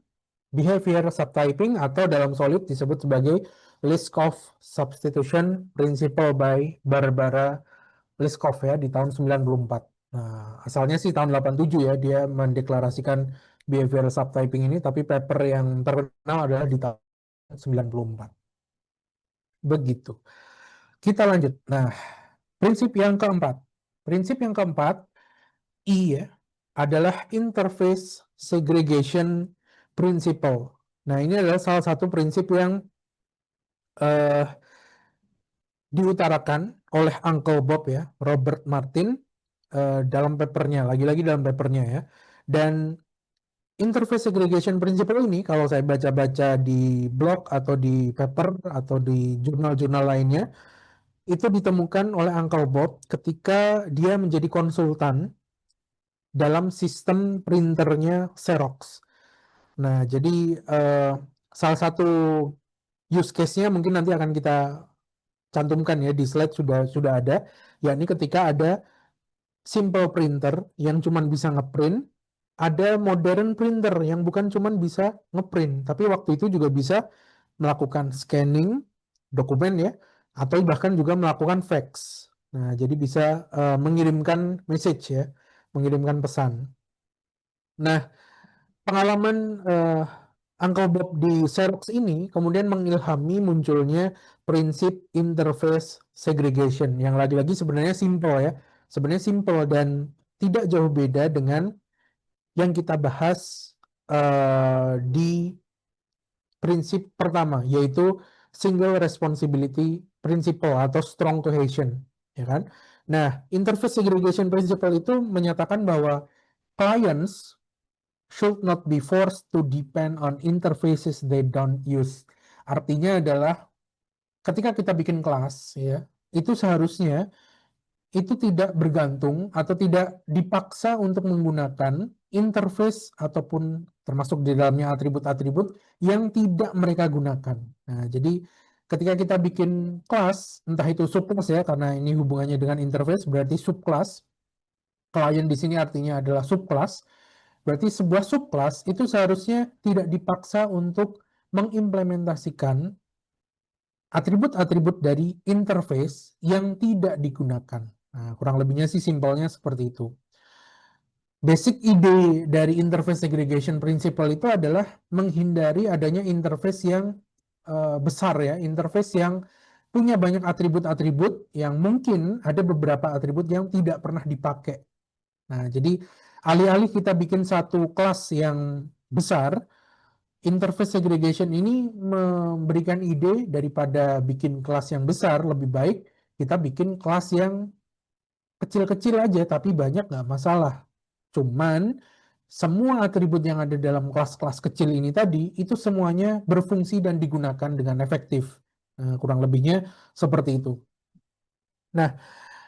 behavior subtyping atau dalam solid disebut sebagai Liskov substitution principle by Barbara Liskov ya di tahun 94. Nah, asalnya sih tahun 87 ya dia mendeklarasikan behavior subtyping ini, tapi paper yang terkenal adalah di tahun 94. Begitu. Kita lanjut. Nah, prinsip yang keempat. Prinsip yang keempat I ya, adalah interface segregation principle. Nah, ini adalah salah satu prinsip yang diutarakan oleh Uncle Bob ya, Robert Martin, dalam papernya, lagi-lagi dalam papernya ya. Dan interface segregation principle ini kalau saya baca-baca di blog atau di paper atau di jurnal-jurnal lainnya, itu ditemukan oleh Uncle Bob ketika dia menjadi konsultan dalam sistem printernya Xerox. Nah, jadi salah satu use case-nya mungkin nanti akan kita cantumkan ya di slide, sudah ada, yakni ketika ada simple printer yang cuma bisa ngeprint, ada modern printer yang bukan cuma bisa ngeprint, tapi waktu itu juga bisa melakukan scanning dokumen ya, atau bahkan juga melakukan fax. Nah, jadi bisa mengirimkan message ya, mengirimkan pesan. Nah, pengalaman Uncle Bob di Xerox ini kemudian mengilhami munculnya prinsip interface segregation yang lagi-lagi sebenarnya simple ya. Sebenarnya simple dan tidak jauh beda dengan yang kita bahas di prinsip pertama, yaitu single responsibility principle atau strong cohesion, ya kan? Nah, interface segregation principle itu menyatakan bahwa clients should not be forced to depend on interfaces they don't use. Artinya adalah ketika kita bikin kelas ya, itu seharusnya itu tidak bergantung atau tidak dipaksa untuk menggunakan interface ataupun termasuk di dalamnya atribut-atribut yang tidak mereka gunakan. Nah, jadi ketika kita bikin kelas, entah itu subclass ya, karena ini hubungannya dengan interface, berarti subclass. Klien di sini artinya adalah subclass. Berarti sebuah subclass itu seharusnya tidak dipaksa untuk mengimplementasikan atribut-atribut dari interface yang tidak digunakan. Nah, kurang lebihnya sih simpelnya seperti itu. Basic ide dari interface segregation principle itu adalah menghindari adanya interface yang besar ya, interface yang punya banyak atribut-atribut yang mungkin ada beberapa atribut yang tidak pernah dipakai. Nah, jadi alih-alih kita bikin satu kelas yang besar, interface segregation ini memberikan ide daripada bikin kelas yang besar, lebih baik kita bikin kelas yang kecil-kecil aja, tapi banyak nggak masalah. Cuman, semua atribut yang ada dalam kelas-kelas kecil ini tadi, itu semuanya berfungsi dan digunakan dengan efektif. Kurang lebihnya seperti itu. Nah,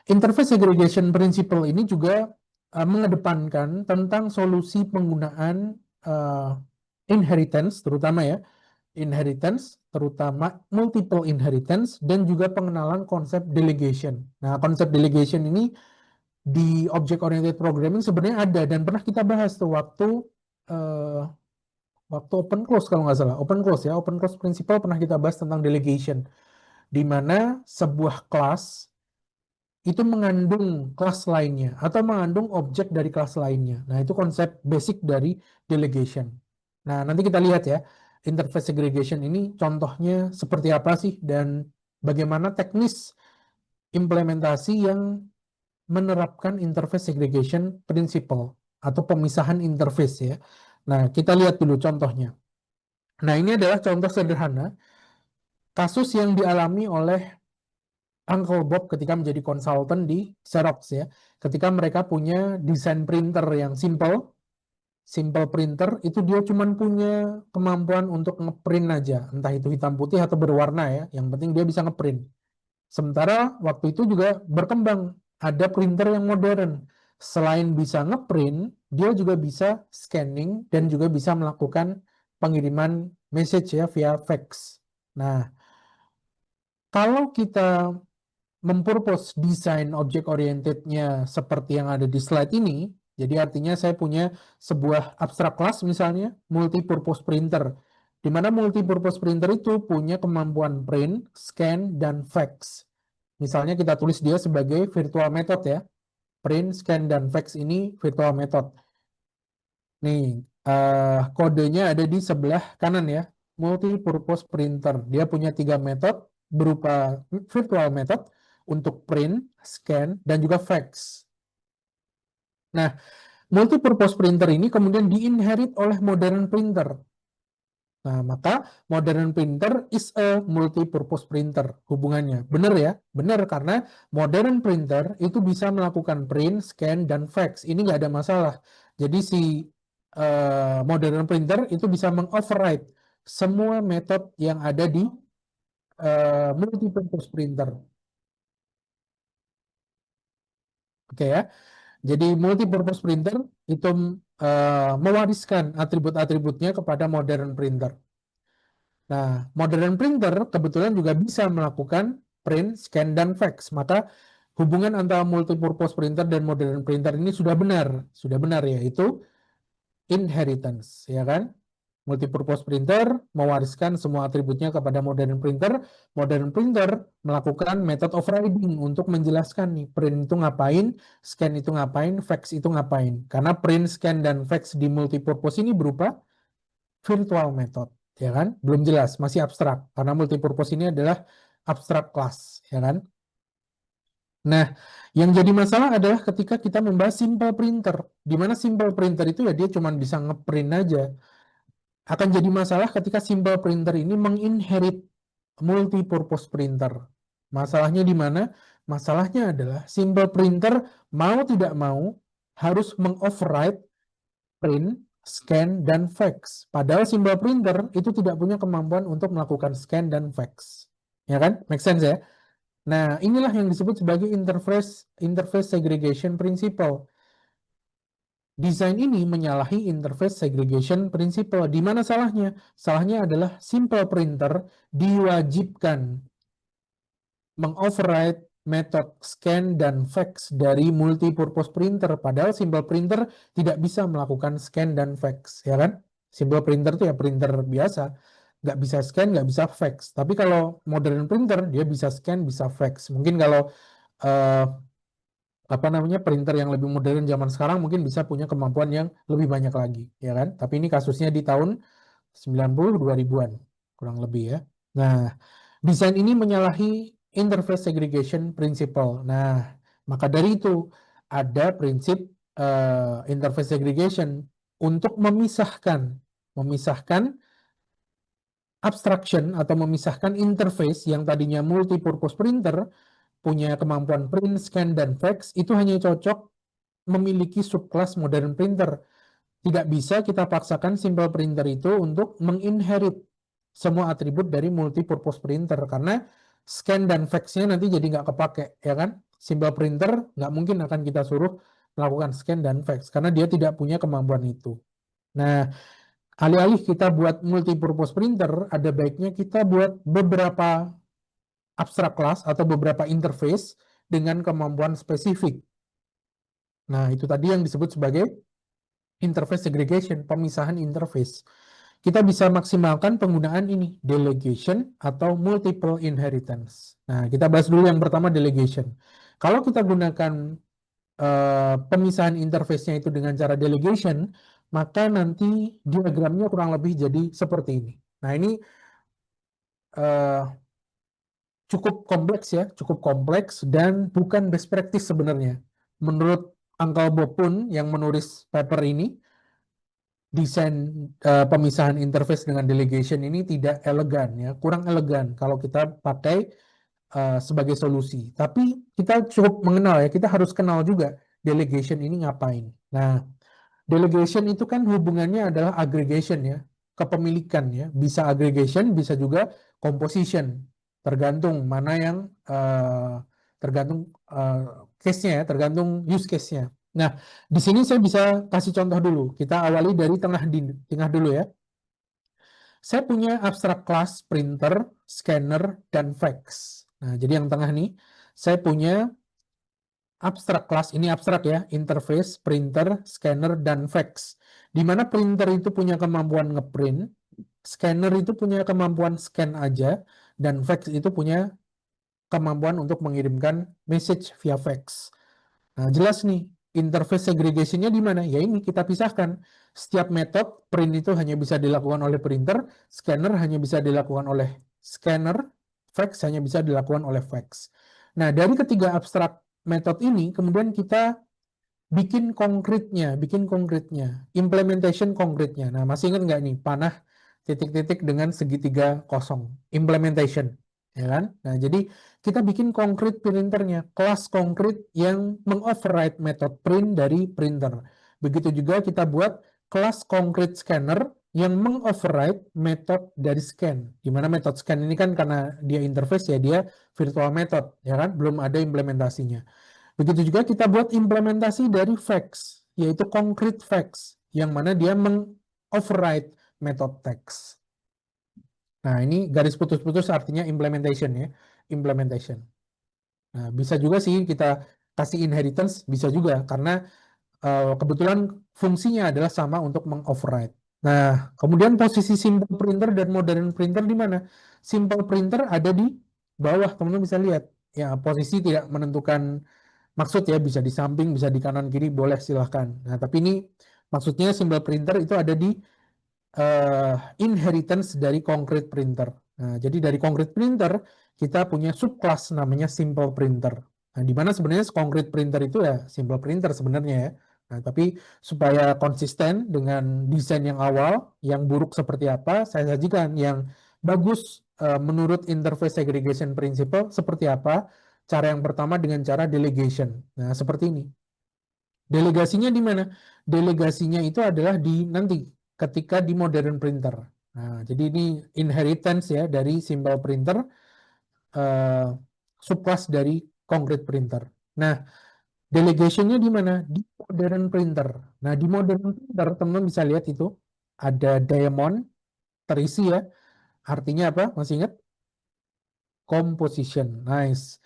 interface segregation principle ini juga mengedepankan tentang solusi penggunaan inheritance, terutama ya, inheritance, terutama multiple inheritance, dan juga pengenalan konsep delegation. Nah, konsep delegation ini di object oriented programming sebenarnya ada dan pernah kita bahas tuh waktu open close kalau nggak salah, open close principle pernah kita bahas tentang delegation, di mana sebuah kelas itu mengandung kelas lainnya atau mengandung objek dari kelas lainnya. Nah, itu konsep basic dari delegation. Nah, nanti kita lihat ya, interface segregation ini contohnya seperti apa sih dan bagaimana teknis implementasi yang menerapkan interface segregation principle atau pemisahan interface ya. Nah, kita lihat dulu contohnya. Nah, ini adalah contoh sederhana kasus yang dialami oleh Uncle Bob ketika menjadi konsultan di Xerox ya. Ketika mereka punya desain printer yang simple printer, itu dia cuma punya kemampuan untuk ngeprint aja, entah itu hitam putih atau berwarna ya. Yang penting dia bisa ngeprint. Sementara waktu itu juga berkembang, ada printer yang modern. Selain bisa ngeprint, dia juga bisa scanning dan juga bisa melakukan pengiriman message ya via fax. Nah, kalau kita mempurpose desain object oriented-nya seperti yang ada di slide ini, jadi artinya saya punya sebuah abstract class misalnya, multipurpose printer, di mana multipurpose printer itu punya kemampuan print, scan, dan fax. Misalnya kita tulis dia sebagai virtual method ya. Print, scan, dan fax ini virtual method. Nih, kodenya ada di sebelah kanan ya. Multipurpose printer. Dia punya 3 metode berupa virtual method untuk print, scan, dan juga fax. Nah, multipurpose printer ini kemudian diinherit oleh modern printer. Nah, maka modern printer is a multi-purpose printer hubungannya. Benar ya? Benar karena modern printer itu bisa melakukan print, scan, dan fax. Ini nggak ada masalah. Jadi si modern printer itu bisa mengoverride semua metode yang ada di multi-purpose printer. Oke ya? Jadi multi-purpose printer itu mewariskan atribut-atributnya kepada modern printer. Nah, modern printer kebetulan juga bisa melakukan print, scan, dan fax. Maka hubungan antara multipurpose printer dan modern printer ini sudah benar yaitu inheritance, ya kan? Multipurpose printer mewariskan semua atributnya kepada modern printer melakukan method overriding untuk menjelaskan nih print itu ngapain, scan itu ngapain, fax itu ngapain. Karena print, scan, dan fax di multipurpose ini berupa virtual method, ya kan? Belum jelas, masih abstrak karena multipurpose ini adalah abstrak class, ya kan? Nah, yang jadi masalah adalah ketika kita membahas simple printer, di mana simple printer itu ya dia cuma bisa ngeprint aja. Akan jadi masalah ketika simple printer ini menginherit multipurpose printer. Masalahnya di mana? Masalahnya adalah simple printer mau tidak mau harus mengoverride print, scan, dan fax. Padahal simple printer itu tidak punya kemampuan untuk melakukan scan dan fax. Ya kan? Make sense ya? Nah, inilah yang disebut sebagai interface segregation principle. Desain ini menyalahi interface segregation principle. Di mana salahnya? Salahnya adalah simple printer diwajibkan mengoverride metode scan dan fax dari multipurpose printer. Padahal simple printer tidak bisa melakukan scan dan fax, ya kan? Simple printer itu ya printer biasa, nggak bisa scan, nggak bisa fax. Tapi kalau modern printer dia bisa scan, bisa fax. Mungkin kalau eh, printer yang lebih modern zaman sekarang mungkin bisa punya kemampuan yang lebih banyak lagi, ya kan? Tapi ini kasusnya di tahun 90 2000-an kurang lebih ya. Nah, desain ini menyalahi interface segregation principle. Nah, maka dari itu ada prinsip interface segregation untuk memisahkan abstraction atau memisahkan interface yang tadinya multipurpose printer punya kemampuan print, scan, dan fax itu hanya cocok memiliki subclass modern printer. Tidak bisa kita paksakan simple printer itu untuk menginherit semua atribut dari multipurpose printer karena scan dan fax-nya nanti jadi nggak kepake, ya kan? Simple printer nggak mungkin akan kita suruh melakukan scan dan fax karena dia tidak punya kemampuan itu. Nah, alih-alih kita buat multipurpose printer, ada baiknya kita buat beberapa abstract class atau beberapa interface dengan kemampuan spesifik. Nah, itu tadi yang disebut sebagai interface segregation, pemisahan interface. Kita bisa maksimalkan penggunaan ini, delegation atau multiple inheritance. Nah, kita bahas dulu yang pertama, delegation. Kalau kita gunakan pemisahan interface-nya itu dengan cara delegation, maka nanti diagramnya kurang lebih jadi seperti ini. Nah, ini cukup kompleks dan bukan best practice sebenarnya. Menurut Uncle Bob pun yang menulis paper ini, desain pemisahan interface dengan delegation ini tidak elegan ya, kurang elegan kalau kita pakai sebagai solusi. Tapi kita cukup mengenal ya, kita harus kenal juga delegation ini ngapain. Nah, delegation itu kan hubungannya adalah aggregation ya, kepemilikan ya. Bisa aggregation, bisa juga composition. Tergantung mana yang tergantung case-nya ya, tergantung use case-nya. Nah, di sini saya bisa kasih contoh dulu. Kita awali dari tengah dulu ya. Saya punya abstract class printer, scanner, dan fax. Nah, jadi yang tengah nih, saya punya abstract class, ini abstrak ya, interface, printer, scanner, dan fax. Di mana printer itu punya kemampuan ngeprint, scanner itu punya kemampuan scan aja, dan fax itu punya kemampuan untuk mengirimkan message via fax. Nah, jelas nih, interface segregation-nya di mana? Ya ini, kita pisahkan. Setiap metode, print itu hanya bisa dilakukan oleh printer, scanner hanya bisa dilakukan oleh scanner, fax hanya bisa dilakukan oleh fax. Nah, dari ketiga abstrak metode ini, kemudian kita bikin konkretnya, implementation konkretnya. Nah, masih ingat nggak nih, panah titik-titik dengan segitiga kosong, implementation, ya kan? Nah, jadi kita bikin konkret printernya, kelas konkret yang mengoverride metode print dari printer. Begitu juga kita buat kelas konkret scanner yang mengoverride metode dari scan. Di mana metode scan ini kan karena dia interface ya, dia virtual method, ya kan? Belum ada implementasinya. Begitu juga kita buat implementasi dari fax, yaitu concrete fax, yang mana dia meng-override method text. Nah, ini garis putus-putus artinya implementation ya, implementation. Nah, bisa juga sih kita kasih inheritance, bisa juga, karena kebetulan fungsinya adalah sama untuk meng-override. Nah, kemudian posisi simple printer dan modern printer di mana? Simple printer ada di bawah, teman-teman bisa lihat. Ya, posisi tidak menentukan maksud ya, bisa di samping, bisa di kanan kiri, boleh silahkan. Nah, tapi ini maksudnya simple printer itu ada di inheritance dari concrete printer. Nah, jadi dari concrete printer kita punya subclass namanya simple printer. Nah, di mana sebenarnya concrete printer itu ya simple printer sebenarnya ya. Nah, tapi supaya konsisten dengan desain yang awal, yang buruk seperti apa, saya sajikan yang bagus menurut interface segregation principle seperti apa. Cara yang pertama dengan cara delegation. Nah, seperti ini. Delegasinya di mana? Delegasinya itu adalah di nanti ketika di modern printer. Nah, jadi ini inheritance ya dari simple printer. subclass dari concrete printer. Nah, delegation-nya di mana? Di modern printer. Nah, di modern printer teman-teman bisa lihat itu ada diamond terisi ya. Artinya apa? Masih ingat? Composition. Nice.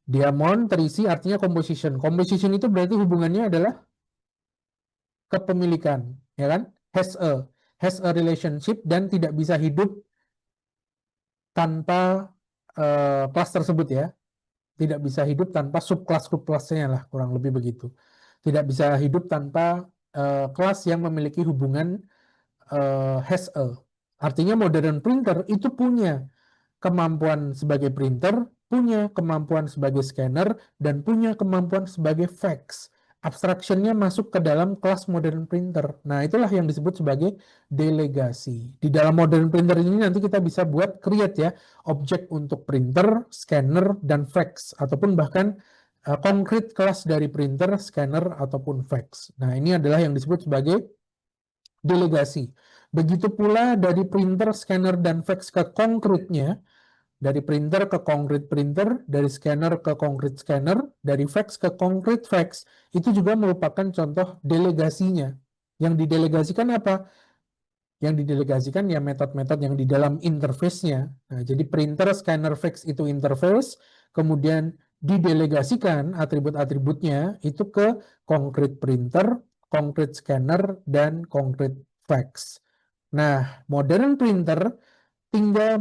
Diamond terisi artinya composition. Composition itu berarti hubungannya adalah kepemilikan, ya kan? Has a relationship dan tidak bisa hidup tanpa kelas tersebut ya. Tidak bisa hidup tanpa subkelas-subkelasnya lah, kurang lebih begitu. Tidak bisa hidup tanpa kelas yang memiliki hubungan has a. Artinya modern printer itu punya kemampuan sebagai printer, punya kemampuan sebagai scanner, dan punya kemampuan sebagai fax. Abstraction-nya masuk ke dalam kelas modern printer. Nah, itulah yang disebut sebagai delegasi. Di dalam modern printer ini nanti kita bisa buat create ya, objek untuk printer, scanner, dan fax. Ataupun bahkan konkret kelas dari printer, scanner, ataupun fax. Nah, ini adalah yang disebut sebagai delegasi. Begitu pula dari printer, scanner, dan fax ke konkretnya, dari printer ke concrete printer, dari scanner ke concrete scanner, dari fax ke concrete fax, itu juga merupakan contoh delegasinya. Yang didelegasikan apa? Yang didelegasikan ya metode-metode yang di dalam interface-nya. Nah, jadi printer, scanner, fax itu interface, kemudian didelegasikan atribut-atributnya itu ke concrete printer, concrete scanner, dan concrete fax. Nah, modern printer tinggal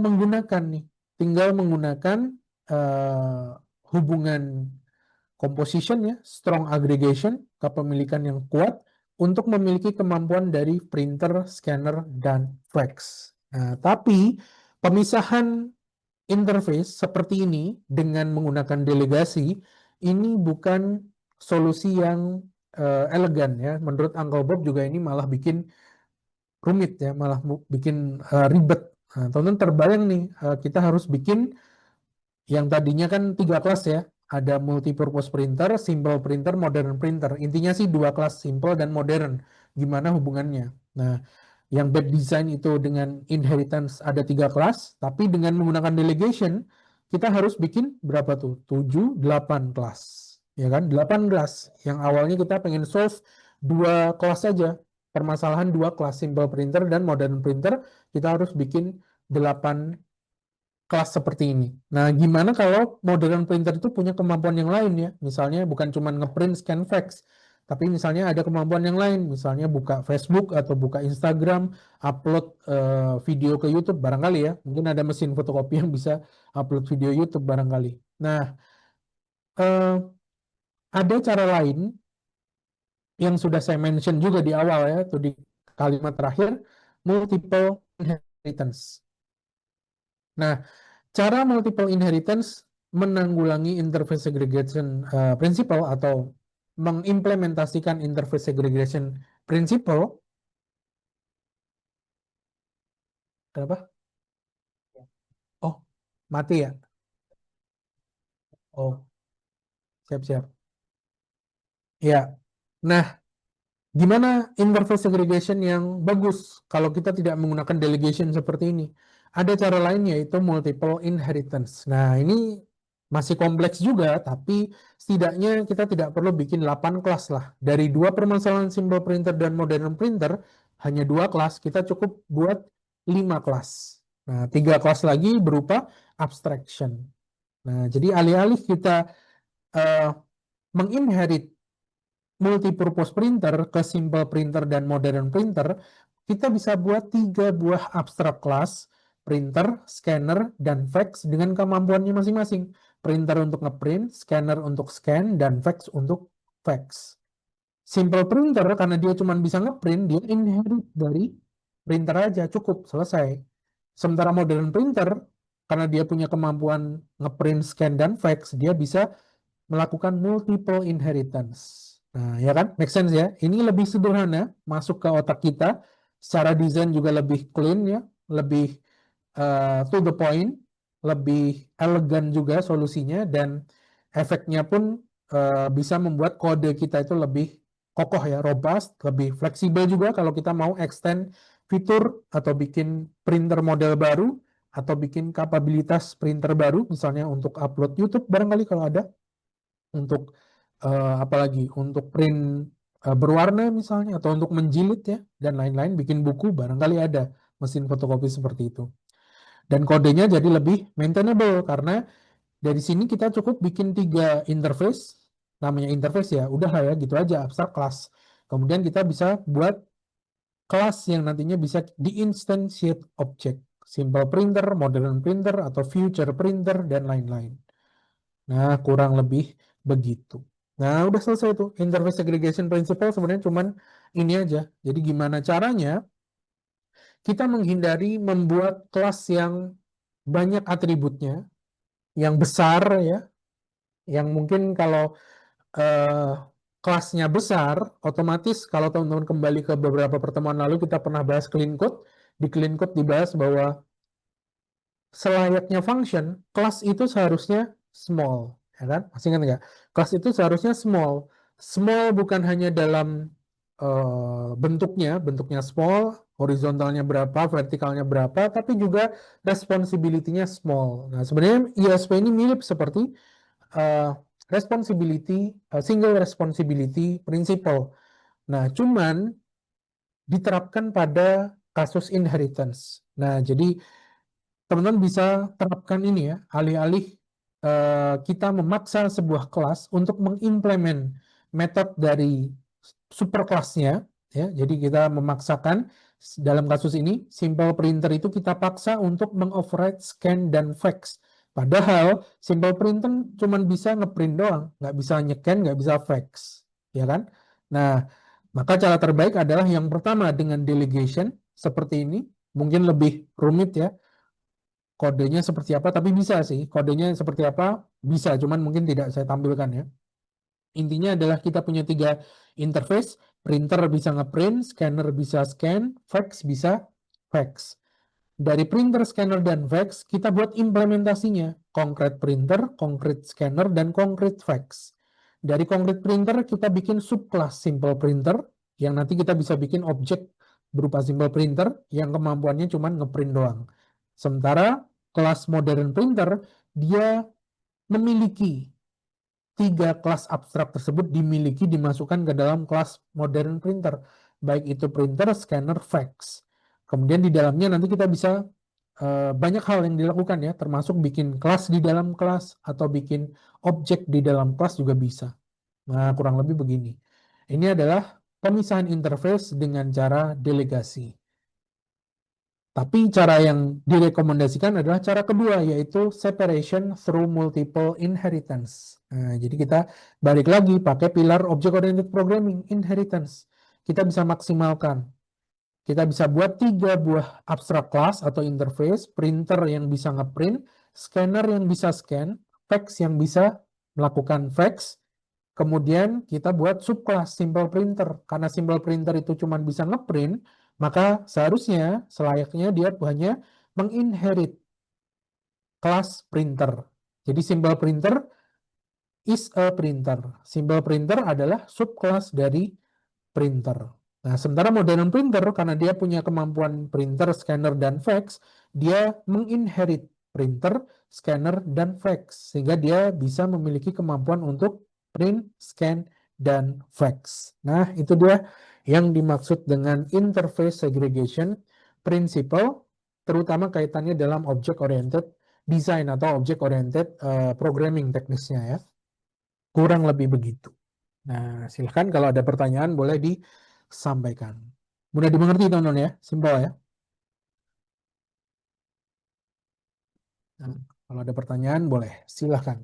menggunakan hubungan composition ya, strong aggregation, kepemilikan yang kuat untuk memiliki kemampuan dari printer, scanner, dan fax. Nah, tapi pemisahan interface seperti ini dengan menggunakan delegasi ini bukan solusi yang elegan ya. Menurut Uncle Bob juga ini malah bikin rumit ya, malah bikin ribet. Nah, teman-teman terbayang nih, kita harus bikin yang tadinya kan 3 kelas ya, ada multipurpose printer, simple printer, modern printer. Intinya sih 2 kelas, simple dan modern. Gimana hubungannya? Nah, yang bad design itu dengan inheritance ada 3 kelas, tapi dengan menggunakan delegation, kita harus bikin berapa tuh? 7, 8 kelas. Ya kan? 8 kelas. Yang awalnya kita pengen solve 2 kelas saja. Permasalahan 2 kelas, simple printer dan modern printer, kita harus bikin 8 kelas seperti ini. Nah, gimana kalau modern printer itu punya kemampuan yang lain ya? Misalnya bukan cuma ngeprint, scan, fax, tapi misalnya ada kemampuan yang lain, misalnya buka Facebook atau buka Instagram, upload video ke YouTube barangkali ya. Mungkin ada mesin fotokopi yang bisa upload video YouTube barangkali. Nah, ada cara lain yang sudah saya mention juga di awal ya, atau di kalimat terakhir, multiple inheritance. Nah, cara multiple inheritance menanggulangi interface segregation principle atau mengimplementasikan interface segregation principle. Kenapa? Oh, mati ya? Oh, siap-siap. Ya. Nah, gimana interface segregation yang bagus kalau kita tidak menggunakan delegation seperti ini? Ada cara lain yaitu multiple inheritance. Nah, ini masih kompleks juga, tapi setidaknya kita tidak perlu bikin 8 kelas lah. Dari 2 permasalahan simple printer dan modern printer, hanya 2 kelas, kita cukup buat 5 kelas. Nah, 3 kelas lagi berupa abstraction. Nah, jadi alih-alih kita menginherit multipurpose printer ke simple printer dan modern printer, kita bisa buat 3 buah abstrak class, printer, scanner, dan fax dengan kemampuannya masing-masing. Printer untuk ngeprint, scanner untuk scan, dan fax untuk fax. Simple printer karena dia cuma bisa ngeprint, dia inherit dari printer aja, cukup, selesai. Sementara modern printer, karena dia punya kemampuan ngeprint, scan, dan fax, dia bisa melakukan multiple inheritance. Nah, ya kan? Make sense ya? Ini lebih sederhana, masuk ke otak kita. Secara desain juga lebih clean ya, lebih to the point, lebih elegan juga solusinya, dan efeknya pun bisa membuat kode kita itu lebih kokoh ya, robust, lebih fleksibel juga kalau kita mau extend fitur atau bikin printer model baru, atau bikin kapabilitas printer baru, misalnya untuk upload YouTube barangkali kalau ada, untuk apalagi untuk print berwarna misalnya, atau untuk menjilid ya, dan lain-lain, bikin buku barangkali ada mesin fotokopi seperti itu. Dan kodenya jadi lebih maintainable karena dari sini kita cukup bikin 3 interface, namanya interface ya, udah lah ya gitu aja, abstrak kelas. Kemudian kita bisa buat kelas yang nantinya bisa di-instantiate object, simple printer, modern printer, atau future printer, dan lain-lain. Nah, kurang lebih begitu. Nah, udah selesai tuh. Interface segregation principle sebenarnya cuman ini aja. Jadi gimana caranya kita menghindari membuat kelas yang banyak atributnya, yang besar ya, yang mungkin kalau eh, kelasnya besar, otomatis kalau teman-teman kembali ke beberapa pertemuan lalu kita pernah bahas clean code, di clean code dibahas bahwa selayaknya function, kelas itu seharusnya small, ya kan? Masih ingat nggak? Kelas itu seharusnya small. Small bukan hanya dalam bentuknya small, horizontalnya berapa, vertikalnya berapa, tapi juga responsibility-nya small. Nah, sebenarnya ISP ini mirip seperti single responsibility principle. Nah, cuman diterapkan pada kasus inheritance. Nah, jadi teman-teman bisa terapkan ini ya, alih-alih kita memaksa sebuah kelas untuk mengimplement metode dari superkelasnya, ya. Jadi kita memaksakan dalam kasus ini simple printer itu kita paksa untuk mengoverride scan dan fax. Padahal simple printer cuma bisa ngeprint doang, nggak bisa nyecan, nggak bisa fax, ya kan? Nah, maka cara terbaik adalah yang pertama dengan delegation seperti ini, mungkin lebih rumit ya. Kodenya seperti apa, tapi bisa sih. Kodenya seperti apa, bisa. Cuman mungkin tidak saya tampilkan ya. Intinya adalah kita punya 3 interface. Printer bisa ngeprint, scanner bisa scan, fax bisa fax. Dari printer, scanner, dan fax, kita buat implementasinya. Concrete printer, concrete scanner, dan concrete fax. Dari concrete printer, kita bikin subclass simple printer, yang nanti kita bisa bikin objek berupa simple printer, yang kemampuannya cuma ngeprint doang. Sementara kelas modern printer, dia memiliki 3 kelas abstrak tersebut dimasukkan ke dalam kelas modern printer, baik itu printer, scanner, fax. Kemudian di dalamnya nanti kita bisa banyak hal yang dilakukan ya, termasuk bikin kelas di dalam kelas atau bikin objek di dalam kelas juga bisa. Nah, kurang lebih begini. Ini adalah pemisahan interface dengan cara delegasi. Tapi cara yang direkomendasikan adalah cara kedua, yaitu separation through multiple inheritance. Nah, jadi kita balik lagi pakai pilar object-oriented programming, inheritance. Kita bisa maksimalkan. Kita bisa buat 3 buah abstract class atau interface, printer yang bisa ngeprint, scanner yang bisa scan, fax yang bisa melakukan fax. Kemudian kita buat subclass simple printer. Karena simple printer itu cuma bisa ngeprint, maka seharusnya selayaknya dia hanya menginherit kelas printer. Jadi simple printer is a printer. Simple printer adalah subclass dari printer. Nah, sementara modern printer karena dia punya kemampuan printer, scanner, dan fax, dia menginherit printer, scanner, dan fax sehingga dia bisa memiliki kemampuan untuk print, scan, dan fax. Nah, itu dia yang dimaksud dengan interface segregation principle, terutama kaitannya dalam object oriented design atau object oriented programming teknisnya ya. Kurang lebih begitu. Nah, silahkan kalau ada pertanyaan boleh disampaikan. Mudah dimengerti teman-teman ya, simpel ya. Nah, kalau ada pertanyaan boleh, silahkan.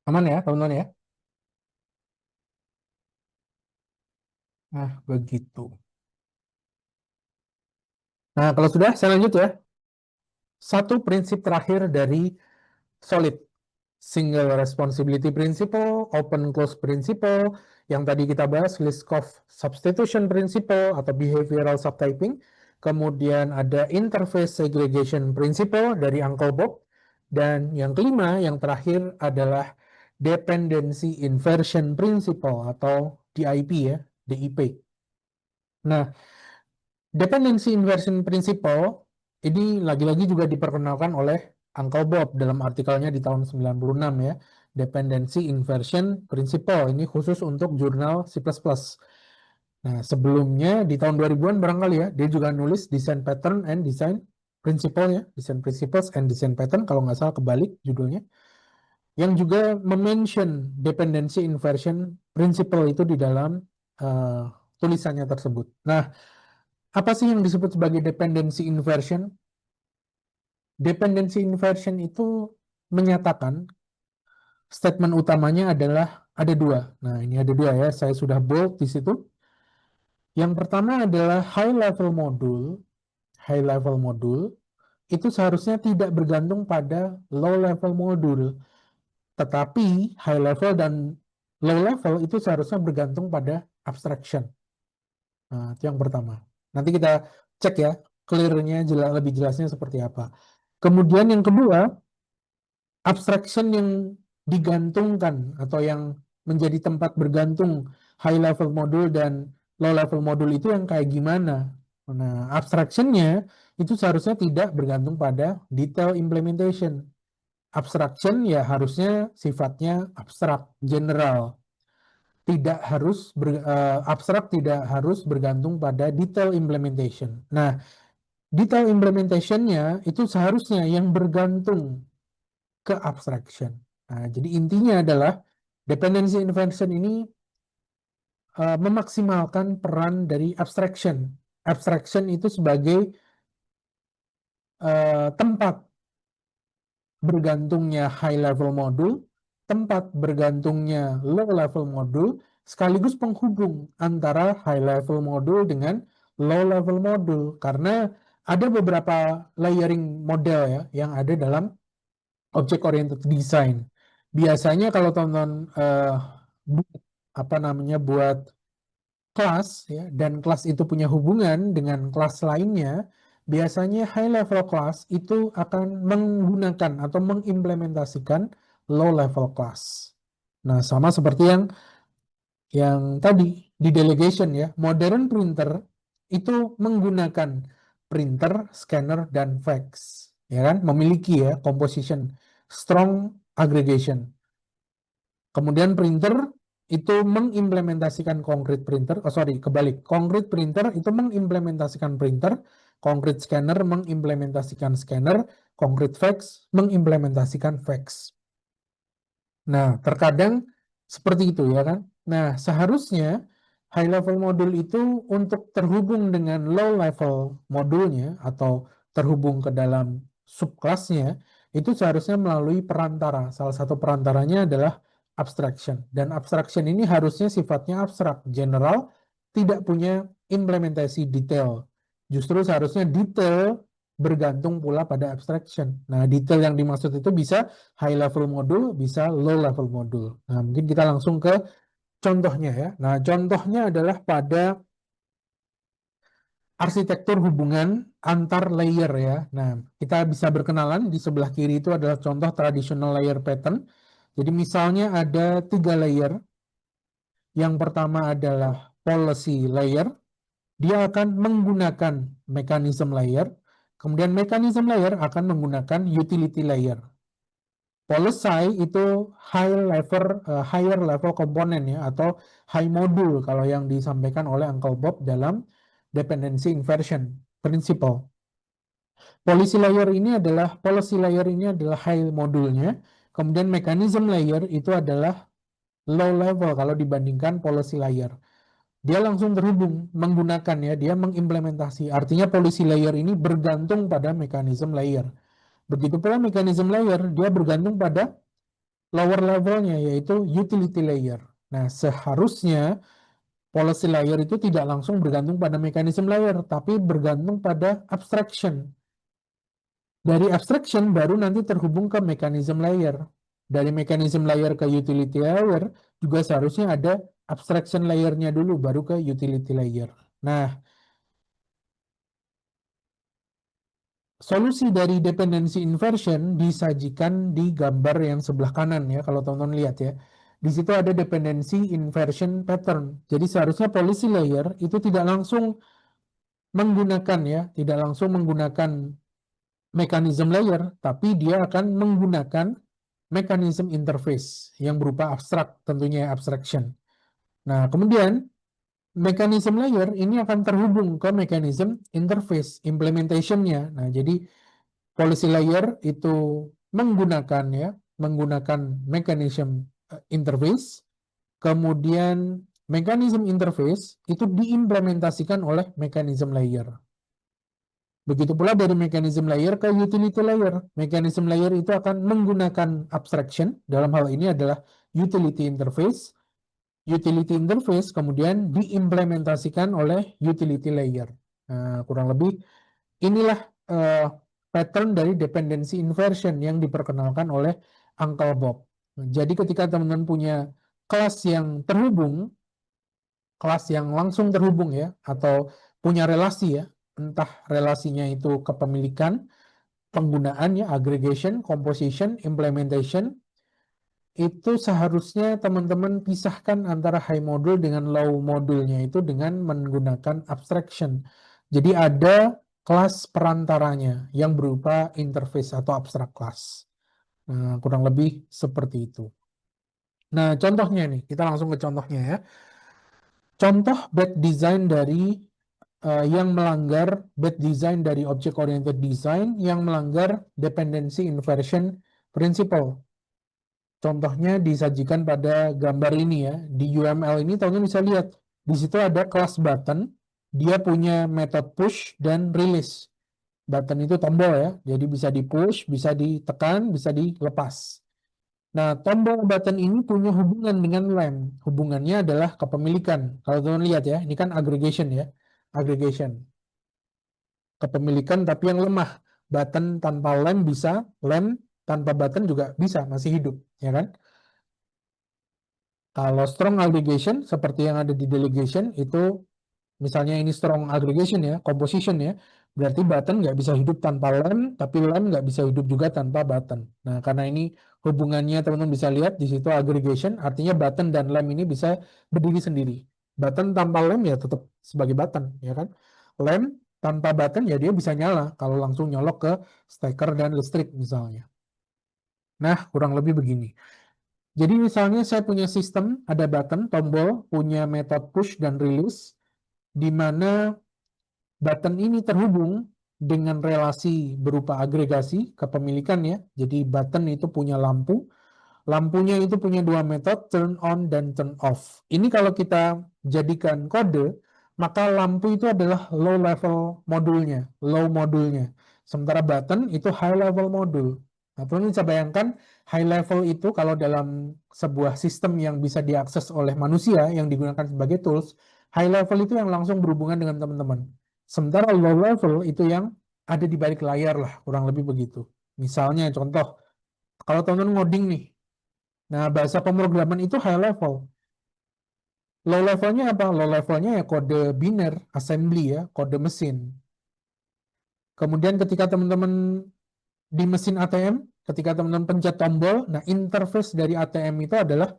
Aman ya teman-teman ya? Nah, begitu. Nah, kalau sudah, saya lanjut ya. Satu prinsip terakhir dari Solid. single responsibility principle, open close principle, yang tadi kita bahas Liskov substitution principle atau behavioral subtyping. Kemudian ada interface segregation principle dari Uncle Bob. Dan yang kelima, yang terakhir adalah dependency inversion principle atau DIP ya, DIP. Nah, dependency inversion principle ini lagi-lagi juga diperkenalkan oleh Uncle Bob dalam artikelnya di tahun 96 ya. Dependency inversion principle ini khusus untuk jurnal C++. Nah, sebelumnya di tahun 2000-an barangkali ya, dia juga nulis design pattern and design principle ya, design principles and design pattern kalau nggak salah kebalik judulnya. Yang juga mention dependency inversion principle itu di dalam tulisannya tersebut. Nah, apa sih yang disebut sebagai dependency inversion? Dependency inversion itu menyatakan statement utamanya adalah ada dua. Nah, ini ada dua ya, saya sudah bold di situ. Yang pertama adalah high level module. High level module itu seharusnya tidak bergantung pada low level module. Tetapi high level dan low level itu seharusnya bergantung pada abstraction. Nah, itu yang pertama. Nanti kita cek ya, clear-nya lebih jelasnya seperti apa. Kemudian yang kedua, abstraction yang digantungkan atau yang menjadi tempat bergantung high level module dan low level module itu yang kayak gimana? Nah, abstractionnya itu seharusnya tidak bergantung pada detail implementation. Abstraction ya harusnya sifatnya abstrak, general. Tidak harus abstrak tidak harus bergantung pada detail implementation. Nah, detail implementation-nya itu seharusnya yang bergantung ke abstraction. Nah, jadi intinya adalah dependency inversion ini memaksimalkan peran dari abstraction. Abstraction itu sebagai tempat bergantungnya high level module, tempat bergantungnya low level module, sekaligus penghubung antara high level module dengan low level module. Karena ada beberapa layering model ya yang ada dalam object oriented design. Biasanya kalau teman-teman buat kelas ya, dan kelas itu punya hubungan dengan kelas lainnya, biasanya high level class itu akan menggunakan atau mengimplementasikan low level class. Nah, sama seperti yang tadi di delegation ya, modern printer itu menggunakan printer, scanner, dan fax. Ya kan, memiliki ya composition, strong aggregation. Kemudian printer itu mengimplementasikan concrete printer, kebalik. Concrete printer itu mengimplementasikan printer, concrete scanner mengimplementasikan scanner, concrete fax mengimplementasikan fax. Nah, terkadang seperti itu ya kan. Nah, seharusnya high level module itu untuk terhubung dengan low level modulnya atau terhubung ke dalam subkelasnya itu seharusnya melalui perantara. Salah satu perantaranya adalah abstraction. Dan abstraction ini harusnya sifatnya abstrak, general, tidak punya implementasi detail. Justru seharusnya detail bergantung pula pada abstraction. Nah, detail yang dimaksud itu bisa high level module, bisa low level module. Nah, mungkin kita langsung ke contohnya ya. Nah, contohnya adalah pada arsitektur hubungan antar layer ya. Nah, kita bisa berkenalan di sebelah kiri itu adalah contoh traditional layer pattern. Jadi misalnya ada 3 layer. Yang pertama adalah policy layer. Dia akan menggunakan mechanism layer. Kemudian mechanism layer akan menggunakan utility layer. Policy itu higher level komponen ya, atau high module kalau yang disampaikan oleh Uncle Bob dalam dependency inversion principle. Policy layer ini adalah high modulnya, kemudian mechanism layer itu adalah low level kalau dibandingkan policy layer. Dia langsung terhubung menggunakan ya, dia mengimplementasi. Artinya policy layer ini bergantung pada mechanism layer. Begitu pula mechanism layer, dia bergantung pada lower levelnya yaitu utility layer. Nah, seharusnya policy layer itu tidak langsung bergantung pada mechanism layer, tapi bergantung pada abstraction. Dari abstraction baru nanti terhubung ke mechanism layer. dari mechanism layer ke utility layer juga seharusnya ada abstraction layer-nya dulu baru ke utility layer. Nah, solusi dari dependency inversion disajikan di gambar yang sebelah kanan ya, kalau teman-teman lihat ya. Di situ ada dependency inversion pattern. Jadi seharusnya policy layer itu tidak langsung menggunakan ya, tidak langsung menggunakan mechanism layer, tapi dia akan menggunakan mechanism interface yang berupa abstrak, tentunya abstraction. Nah, kemudian mechanism layer ini akan terhubung ke mechanism interface implementation-nya. Nah, jadi policy layer itu menggunakan mechanism interface, kemudian mechanism interface itu diimplementasikan oleh mechanism layer. Begitu pula dari mechanism layer ke utility layer. Mechanism layer itu akan menggunakan abstraction, dalam hal ini adalah utility interface. Utility interface kemudian diimplementasikan oleh utility layer. Nah, kurang lebih inilah pattern dari dependency inversion yang diperkenalkan oleh Uncle Bob. Jadi ketika teman-teman punya kelas yang terhubung, kelas yang langsung terhubung ya, atau punya relasi ya, entah relasinya itu kepemilikan, penggunaan ya, aggregation, composition, implementation, itu seharusnya teman-teman pisahkan antara high module dengan low modulnya itu dengan menggunakan abstraction. Jadi ada kelas perantaranya yang berupa interface atau abstract class. Nah, kurang lebih seperti itu. Nah, contohnya nih, kita langsung ke contohnya ya. Contoh bad design dari yang melanggar bad design dari object oriented design yang melanggar dependency inversion principle. Contohnya disajikan pada gambar ini ya. Di UML ini teman-teman bisa lihat di situ ada kelas button, dia punya metode push dan release. Button itu tombol ya, jadi bisa di push, bisa ditekan, bisa dilepas. Nah, tombol button ini punya hubungan dengan lem. Hubungannya adalah kepemilikan. Kalau teman lihat ya, ini kan aggregation ya. Aggregation. Kepemilikan tapi yang lemah. Button tanpa lem bisa, lem tanpa button juga bisa, masih hidup. Ya kan? Kalau strong aggregation, seperti yang ada di delegation, itu misalnya ini strong aggregation ya, composition ya, berarti button nggak bisa hidup tanpa lem, tapi lem nggak bisa hidup juga tanpa button. Nah, karena ini hubungannya teman-teman bisa lihat di situ aggregation, artinya button dan lem ini bisa berdiri sendiri. Button tanpa lem ya tetap sebagai button, ya kan? Lem tanpa button ya dia bisa nyala kalau langsung nyolok ke steker dan listrik misalnya. Nah, kurang lebih begini. Jadi misalnya saya punya sistem, ada button, tombol, punya metode push dan release, di mana button ini terhubung dengan relasi berupa agregasi kepemilikan ya. Jadi button itu punya lampu, lampunya itu punya dua metode, turn on dan turn off. Ini kalau kita jadikan kode, maka lampu itu adalah low level modulnya, low modulnya. Sementara button itu high level modul. Nah, teman-teman bisa bayangkan high level itu kalau dalam sebuah sistem yang bisa diakses oleh manusia yang digunakan sebagai tools, high level itu yang langsung berhubungan dengan teman-teman. Sementara low level itu yang ada di balik layar lah, kurang lebih begitu. Misalnya contoh, kalau teman-teman ngoding nih, nah bahasa pemrograman itu high level. Low levelnya apa? Low levelnya ya kode biner, assembly ya, kode mesin. Kemudian ketika teman-teman di mesin ATM, ketika teman-teman pencet tombol, nah interface dari ATM itu adalah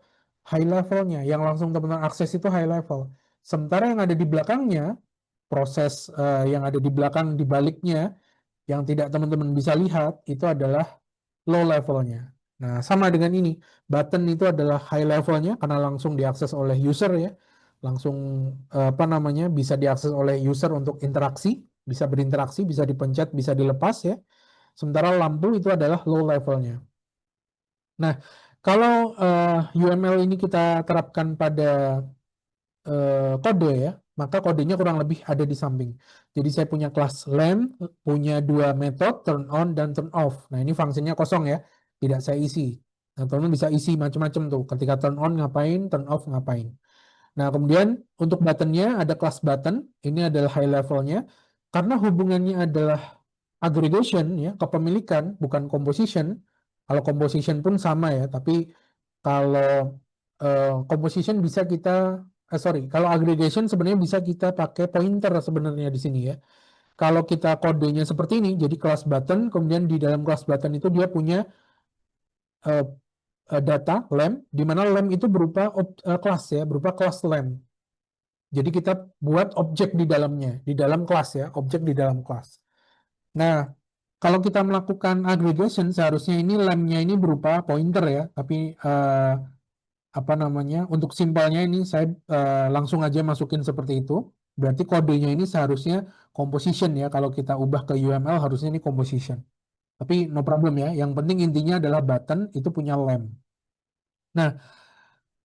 high levelnya, yang langsung teman-teman akses itu high level. Sementara yang ada di belakangnya, proses yang ada di belakang, di baliknya, yang tidak teman-teman bisa lihat, itu adalah low levelnya. Nah, sama dengan ini, button itu adalah high levelnya, karena langsung diakses oleh user ya, langsung bisa diakses oleh user untuk interaksi, bisa berinteraksi, bisa dipencet, bisa dilepas ya. Sementara lampu itu adalah low levelnya. Nah, kalau UML ini kita terapkan pada kode ya, maka kodenya kurang lebih ada di samping. Jadi saya punya kelas lamp, punya dua metode, turn on dan turn off. Nah, ini fungsinya kosong ya, tidak saya isi. Nah, teman-teman bisa isi macam-macam tuh. Ketika turn on ngapain, turn off ngapain. Nah, kemudian untuk buttonnya ada kelas button, ini adalah high levelnya. Karena hubungannya adalah aggregation ya, kepemilikan bukan composition, Kalau composition pun sama ya, tapi kalau composition bisa kita, kalau aggregation sebenarnya bisa kita pakai pointer sebenarnya di sini ya. Kalau kita kodenya seperti ini, jadi kelas button, kemudian di dalam kelas button itu dia punya eh, data lamp, di mana lamp itu berupa kelas ya, berupa kelas lamp. Jadi kita buat objek di dalamnya, di dalam kelas ya, objek di dalam kelas. Nah, kalau kita melakukan aggregation, seharusnya ini lamp-nya ini berupa pointer ya, tapi apa namanya, untuk simpelnya ini saya langsung aja masukin seperti itu. Berarti kodenya ini seharusnya composition ya, kalau kita ubah ke UML harusnya ini composition. Tapi no problem ya, yang penting intinya adalah button itu punya lamp. Nah,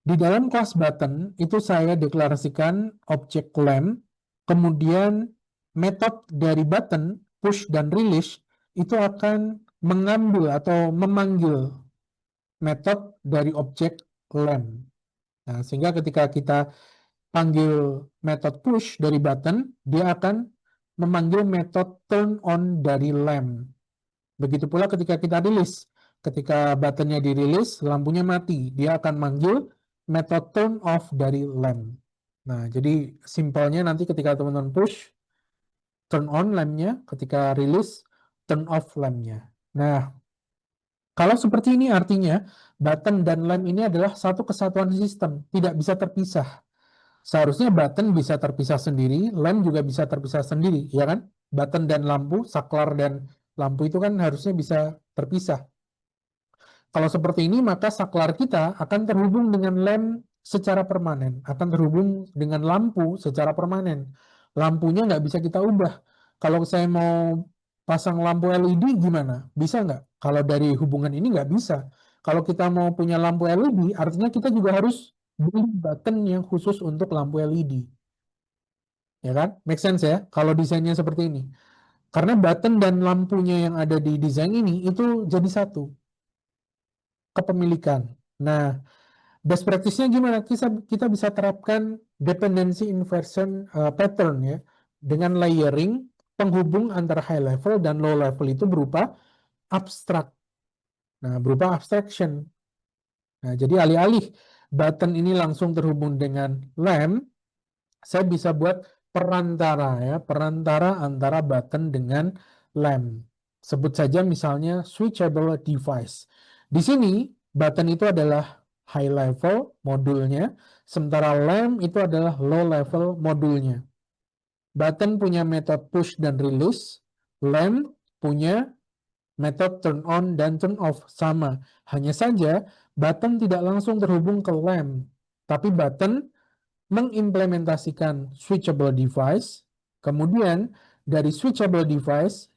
di dalam kelas button itu saya deklarasikan objek lamp, kemudian metode dari button, push dan release itu akan mengambil atau memanggil metode dari objek lamp. Nah, sehingga ketika kita panggil metode push dari button, dia akan memanggil metode turn on dari lamp. Begitu pula ketika kita release. Ketika buttonnya dirilis, lampunya mati. Dia akan manggil metode turn off dari lamp. Nah, jadi simpelnya nanti ketika teman-teman push, turn on lampnya. Ketika release, turn off lampnya. Nah, kalau seperti ini artinya button dan lamp ini adalah satu kesatuan sistem, tidak bisa terpisah. Seharusnya button bisa terpisah sendiri, lamp juga bisa terpisah sendiri, ya kan? Button dan lampu, saklar dan lampu itu kan harusnya bisa terpisah. Kalau seperti ini, maka saklar kita akan terhubung dengan lamp secara permanen, akan terhubung dengan lampu secara permanen. Lampunya nggak bisa kita ubah. Kalau saya mau pasang lampu LED gimana? Bisa nggak? Kalau dari hubungan ini nggak bisa. Kalau kita mau punya lampu LED, artinya kita juga harus beli button yang khusus untuk lampu LED. Ya kan? Make sense ya? Kalau desainnya seperti ini. Karena button dan lampunya yang ada di desain ini itu jadi satu. Kepemilikan. Nah, best practice-nya gimana? Kita bisa terapkan dependency inversion pattern ya, dengan layering penghubung antara high level dan low level itu berupa abstract. Nah, berupa abstraction. Nah, jadi alih-alih button ini langsung terhubung dengan lamp, saya bisa buat perantara ya, perantara antara button dengan lamp. Sebut saja misalnya switchable device. Di sini button itu adalah high level modulnya, sementara lamp itu adalah low level modulnya. Button punya metode push dan release, lamp punya metode turn on dan turn off sama. Hanya saja button tidak langsung terhubung ke lamp, tapi button mengimplementasikan switchable device, kemudian dari switchable device,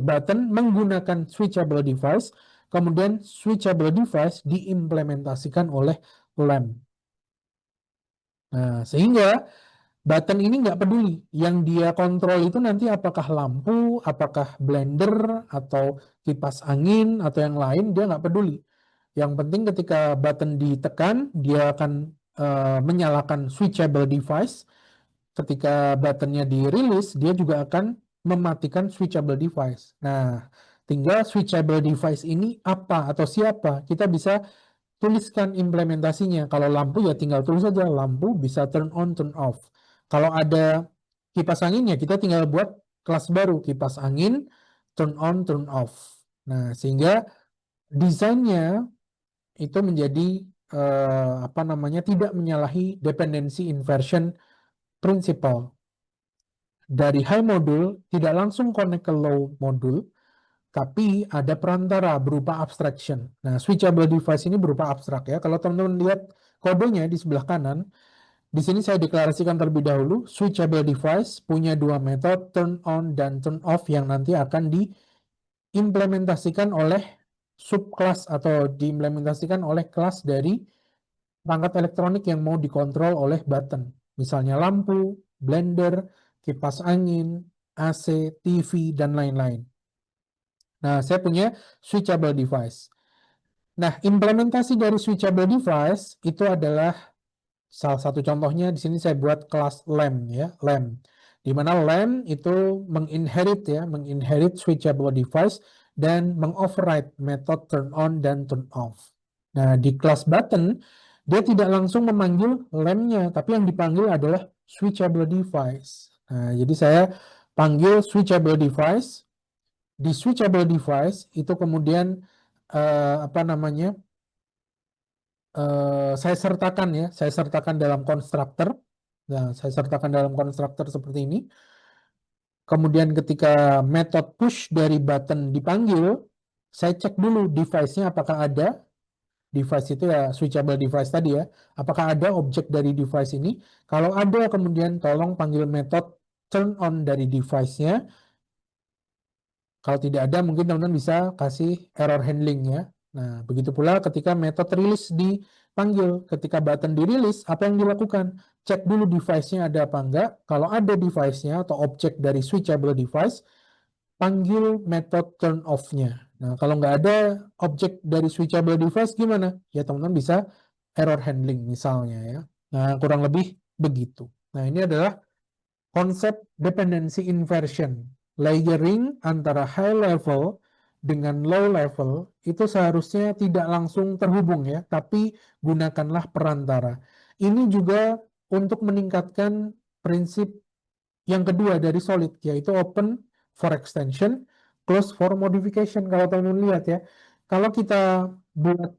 button menggunakan switchable device, kemudian switchable device diimplementasikan oleh lamp. Nah, sehingga button ini nggak peduli, yang dia kontrol itu nanti apakah lampu, apakah blender, atau kipas angin, atau yang lain, dia nggak peduli. Yang penting ketika button ditekan, dia akan menyalakan switchable device. Ketika buttonnya dirilis, dia juga akan mematikan switchable device. Nah, tinggal switchable device ini apa atau siapa, kita bisa tuliskan implementasinya. Kalau lampu ya tinggal tulis saja lampu bisa turn on, turn off. Kalau ada kipas angin ya kita tinggal buat kelas baru, kipas angin turn on, turn off. Nah, sehingga desainnya itu menjadi apa namanya, tidak menyalahi dependency inversion principle. Dari high modul tidak langsung connect ke low modul, tapi ada perantara berupa abstraction. Nah, switchable device ini berupa abstrak ya. Kalau teman-teman lihat kodenya di sebelah kanan, di sini saya deklarasikan terlebih dahulu, switchable device punya dua metode, turn on dan turn off, yang nanti akan diimplementasikan oleh subclass atau diimplementasikan oleh kelas dari perangkat elektronik yang mau dikontrol oleh button. Misalnya lampu, blender, kipas angin, AC, TV, dan lain-lain. Nah, saya punya switchable device. Nah, implementasi dari switchable device itu adalah salah satu contohnya. Di sini saya buat kelas lamp ya, lamp. Di mana lamp itu menginherit switchable device dan mengoverride metode turn on dan turn off. Nah, di kelas button, dia tidak langsung memanggil lamp-nya, tapi yang dipanggil adalah switchable device. Nah, jadi saya panggil switchable device. Di switchable device itu kemudian saya sertakan dalam konstruktor. Nah, saya sertakan dalam konstruktor seperti ini. Kemudian ketika metode push dari button dipanggil, saya cek dulu device-nya apakah ada. Device itu ya switchable device tadi ya. Apakah ada objek dari device ini? Kalau ada, kemudian tolong panggil metode turn on dari device-nya. Kalau tidak ada, mungkin teman-teman bisa kasih error handling ya. Nah, begitu pula ketika metode release dipanggil. Ketika button dirilis, apa yang dilakukan? Cek dulu device-nya ada apa enggak. Kalau ada device-nya atau objek dari switchable device, panggil metode turn off-nya. Nah, kalau nggak ada objek dari switchable device, gimana? Ya, teman-teman bisa error handling misalnya ya. Nah, kurang lebih begitu. Nah, ini adalah konsep dependency inversion. Layering antara high level dengan low level itu seharusnya tidak langsung terhubung ya, tapi gunakanlah perantara. Ini juga untuk meningkatkan prinsip yang kedua dari solid, yaitu open for extension, close for modification. Kalau teman-teman lihat ya, kalau kita buat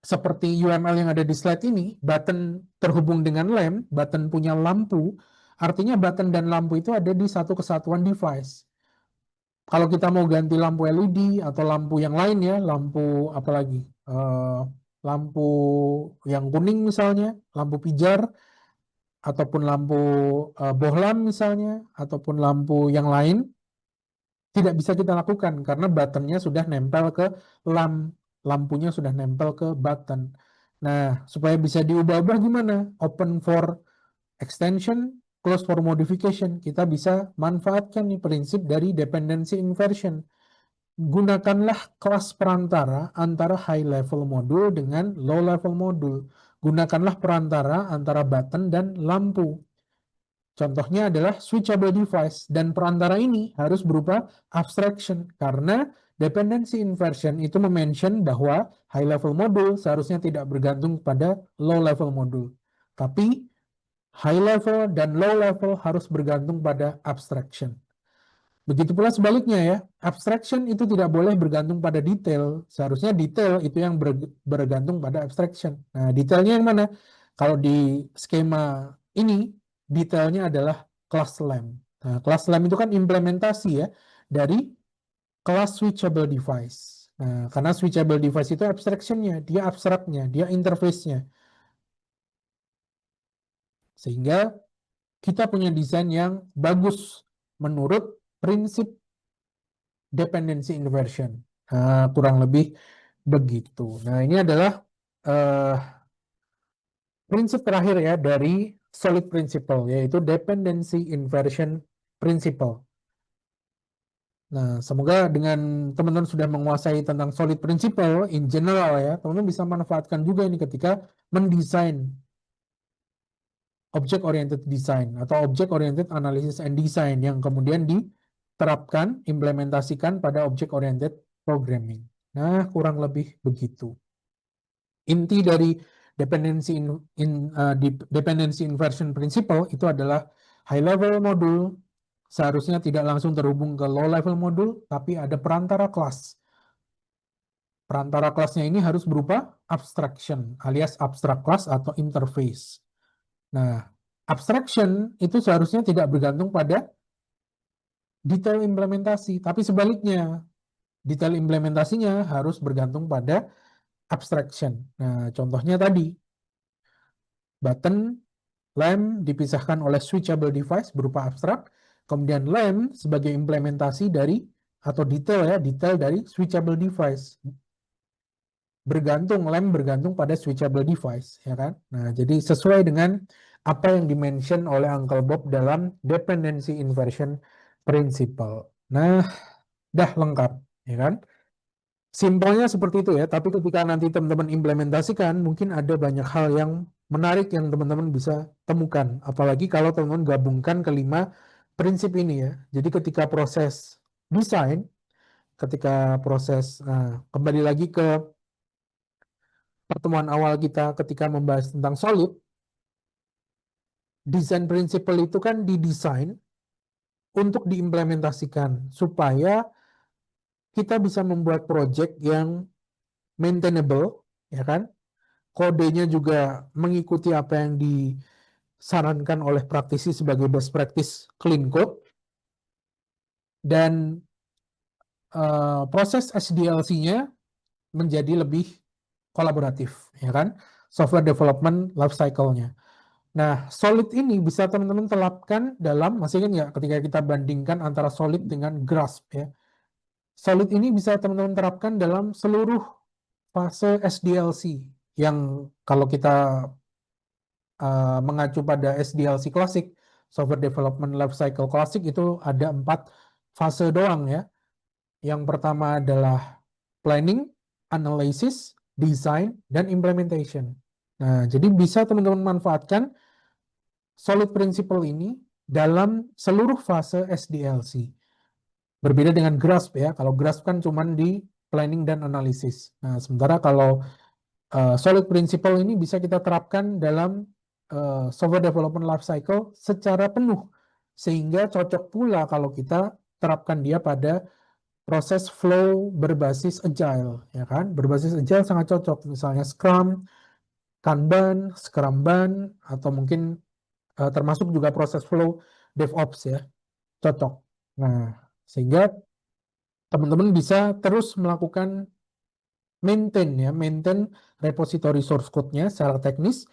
seperti UML yang ada di slide ini, button terhubung dengan lamp, button punya lampu, artinya button dan lampu itu ada di satu kesatuan device. Kalau kita mau ganti lampu LED atau lampu yang lain ya, lampu apalagi, lampu yang kuning misalnya, lampu pijar, ataupun lampu bohlam misalnya, ataupun lampu yang lain, tidak bisa kita lakukan karena buttonnya sudah nempel ke lampunya sudah nempel ke button. Nah, supaya bisa diubah-ubah gimana? Open for extension, close for modification. Kita bisa manfaatkan nih prinsip dari dependency inversion. Gunakanlah kelas perantara antara high level modul dengan low level modul. Gunakanlah perantara antara button dan lampu. Contohnya adalah switchable device, dan perantara ini harus berupa abstraction karena dependency inversion itu mention bahwa high level modul seharusnya tidak bergantung pada low level modul. Tapi high level dan low level harus bergantung pada abstraction. Begitu pula sebaliknya ya, abstraction itu tidak boleh bergantung pada detail. Seharusnya detail itu yang bergantung pada abstraction. Nah, detailnya yang mana? Kalau di skema ini, detailnya adalah class lamp. Nah, class lamp itu kan implementasi ya dari kelas switchable device. Nah, karena switchable device itu abstractionnya, dia abstraknya, dia interface-nya. Sehingga kita punya desain yang bagus menurut prinsip dependency inversion. Nah, kurang lebih begitu. Nah, ini adalah prinsip terakhir ya dari solid principle, yaitu dependency inversion principle. Nah, semoga dengan teman-teman sudah menguasai tentang solid principle in general ya, teman-teman bisa manfaatkan juga ini ketika mendesain object oriented design atau object oriented analysis and design yang kemudian diterapkan, implementasikan pada object oriented programming. Nah, kurang lebih begitu. Inti dari dependency dependency inversion principle itu adalah high level modul seharusnya tidak langsung terhubung ke low level modul, tapi ada perantara kelas. Perantara kelasnya ini harus berupa abstraction alias abstract class atau interface. Nah, abstraction itu seharusnya tidak bergantung pada detail implementasi, tapi sebaliknya, detail implementasinya harus bergantung pada abstraction. Nah, contohnya tadi, button, lamp dipisahkan oleh switchable device berupa abstrak, kemudian lamp sebagai implementasi dari, atau detail ya, detail dari switchable device. Lamp bergantung pada switchable device, ya kan? Nah, jadi sesuai dengan apa yang dimention oleh Uncle Bob dalam dependency inversion principle. Nah, dah lengkap, ya kan? Simpelnya seperti itu ya, tapi ketika nanti teman-teman implementasikan, mungkin ada banyak hal yang menarik yang teman-teman bisa temukan. Apalagi kalau teman-teman gabungkan kelima prinsip ini ya. Jadi ketika proses desain, ketika proses. Nah, kembali lagi ke pertemuan awal kita ketika membahas tentang solid, desain principle itu kan didesain untuk diimplementasikan supaya kita bisa membuat project yang maintainable, ya kan? Kodenya juga mengikuti apa yang disarankan oleh praktisi sebagai best practice clean code, dan proses SDLC-nya menjadi lebih kolaboratif, ya kan? Software development life cycle-nya. Nah, solid ini bisa teman-teman terapkan dalam, masih ingat nggak ketika kita bandingkan antara solid dengan grasp ya. Solid ini bisa teman-teman terapkan dalam seluruh fase SDLC yang kalau kita mengacu pada SDLC klasik, Software Development Lifecycle Classic, itu ada 4 fase doang ya. Yang pertama adalah planning, analysis, design, dan implementation. Nah, jadi bisa teman-teman manfaatkan solid principle ini dalam seluruh fase SDLC. Berbeda dengan grasp ya. Kalau grasp kan cuma di planning dan analisis. Nah, sementara kalau solid principle ini bisa kita terapkan dalam software development lifecycle secara penuh, sehingga cocok pula kalau kita terapkan dia pada proses flow berbasis agile, ya kan? Berbasis agile sangat cocok, misalnya Scrum, Kanban, Scrumban, atau mungkin termasuk juga proses flow DevOps ya, cocok. Nah, sehingga teman-teman bisa terus melakukan maintain repository source code-nya secara teknis,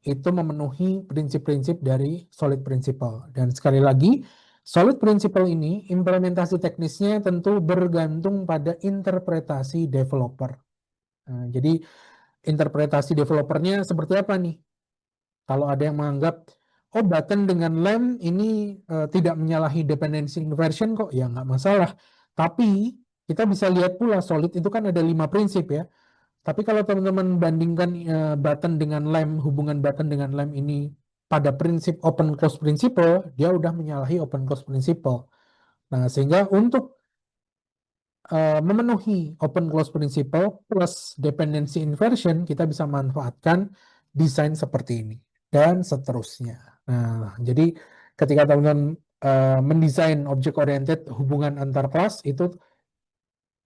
itu memenuhi prinsip-prinsip dari solid principle. Dan sekali lagi, solid principle ini implementasi teknisnya tentu bergantung pada interpretasi developer. Nah, jadi interpretasi developernya seperti apa nih? Kalau ada yang menganggap, oh button dengan lem ini tidak menyalahi dependency inversion kok, ya nggak masalah. Tapi kita bisa lihat pula solid itu kan ada 5 prinsip ya. Tapi kalau teman-teman bandingkan button dengan lem, hubungan button dengan lem ini pada prinsip open close principle, dia udah menyalahi open close principle. Nah, sehingga untuk memenuhi open close principle plus dependency inversion, kita bisa manfaatkan desain seperti ini dan seterusnya. Nah, jadi ketika teman-teman mendesain object oriented hubungan antar kelas, itu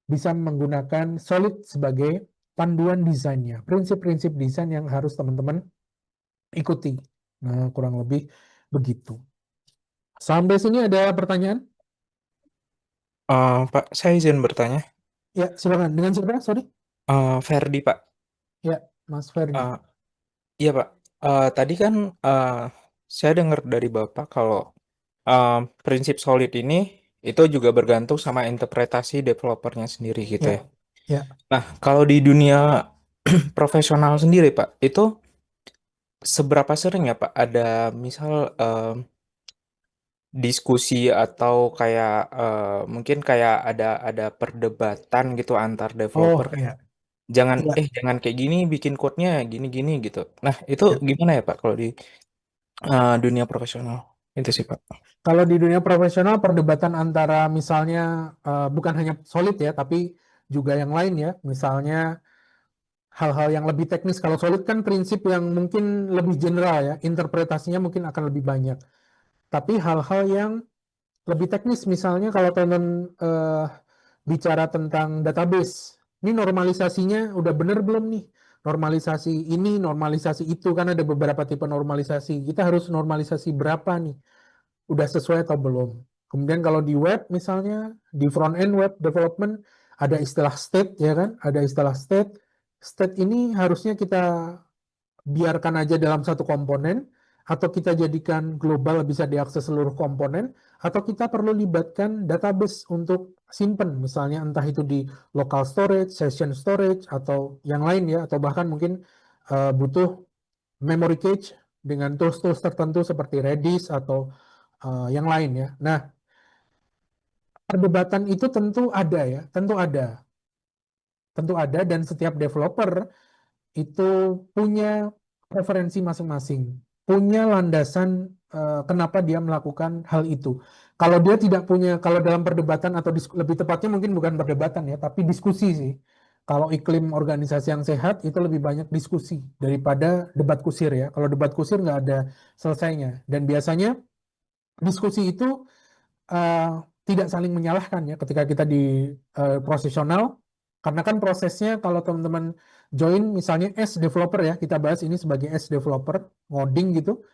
bisa menggunakan solid sebagai panduan desainnya, prinsip-prinsip desain yang harus teman-teman ikuti. Nah, kurang lebih begitu. Sampai sini ada pertanyaan? Pak, saya izin bertanya. Ya, silakan. Dengan siapa? Sorry. Ferdi, Pak. Ya, Mas Ferdi. Iya, Pak. Tadi kan saya dengar dari Bapak kalau prinsip solid ini itu juga bergantung sama interpretasi developernya sendiri gitu ya. Ya. Nah, kalau di dunia profesional sendiri, Pak, itu seberapa sering ya, Pak, ada misal diskusi atau kayak mungkin kayak ada perdebatan gitu antar Oh, developer ya. jangan Ya. jangan kayak gini bikin code-nya gini-gini gitu. Nah, itu Ya. gimana ya Pak kalau di dunia profesional? Itu sih Pak. Kalau di dunia profesional, perdebatan antara misalnya bukan hanya solid ya, tapi juga yang lain ya. Misalnya hal-hal yang lebih teknis. Kalau solid kan prinsip yang mungkin lebih general ya, interpretasinya mungkin akan lebih banyak. Tapi hal-hal yang lebih teknis, misalnya kalau teman bicara tentang database, ini normalisasinya udah bener belum nih? Normalisasi ini, normalisasi itu, kan ada beberapa tipe normalisasi. Kita harus normalisasi berapa nih? Udah sesuai atau belum? Kemudian kalau di web misalnya, di front end web development, ada istilah state ya kan? Ada istilah state. State ini harusnya kita biarkan aja dalam satu komponen, atau kita jadikan global bisa diakses seluruh komponen, atau kita perlu libatkan database untuk simpen, misalnya entah itu di local storage, session storage, atau yang lain ya, atau bahkan mungkin butuh memory cache dengan tools-tools tertentu seperti Redis atau yang lain ya. Nah, perdebatan itu tentu ada ya, tentu ada, dan setiap developer itu punya preferensi masing-masing, punya landasan kenapa dia melakukan hal itu. Kalau dia tidak punya, kalau dalam perdebatan atau lebih tepatnya mungkin bukan perdebatan ya, tapi diskusi sih. Kalau iklim organisasi yang sehat itu lebih banyak diskusi daripada debat kusir ya. Kalau debat kusir nggak ada selesainya. Dan biasanya diskusi itu eh, tidak saling menyalahkan ya ketika kita di profesional. Karena kan prosesnya kalau teman-teman join misalnya as developer ya, kita bahas ini sebagai as developer, ngoding gitu,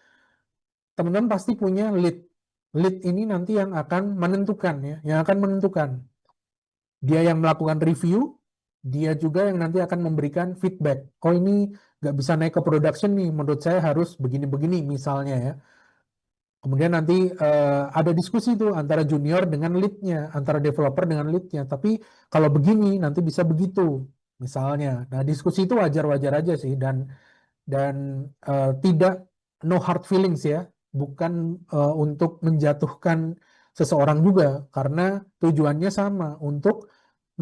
teman-teman pasti punya lead. Lead ini nanti yang akan menentukan ya, yang akan menentukan. Dia yang melakukan review, dia juga yang nanti akan memberikan feedback. Oh ini nggak bisa naik ke production nih, menurut saya harus begini-begini misalnya ya. Kemudian nanti ada diskusi tuh antara junior dengan leadnya, antara developer dengan leadnya. Tapi kalau begini nanti bisa begitu misalnya. Nah diskusi itu wajar-wajar aja sih dan tidak no hard feelings ya, bukan untuk menjatuhkan seseorang juga karena tujuannya sama untuk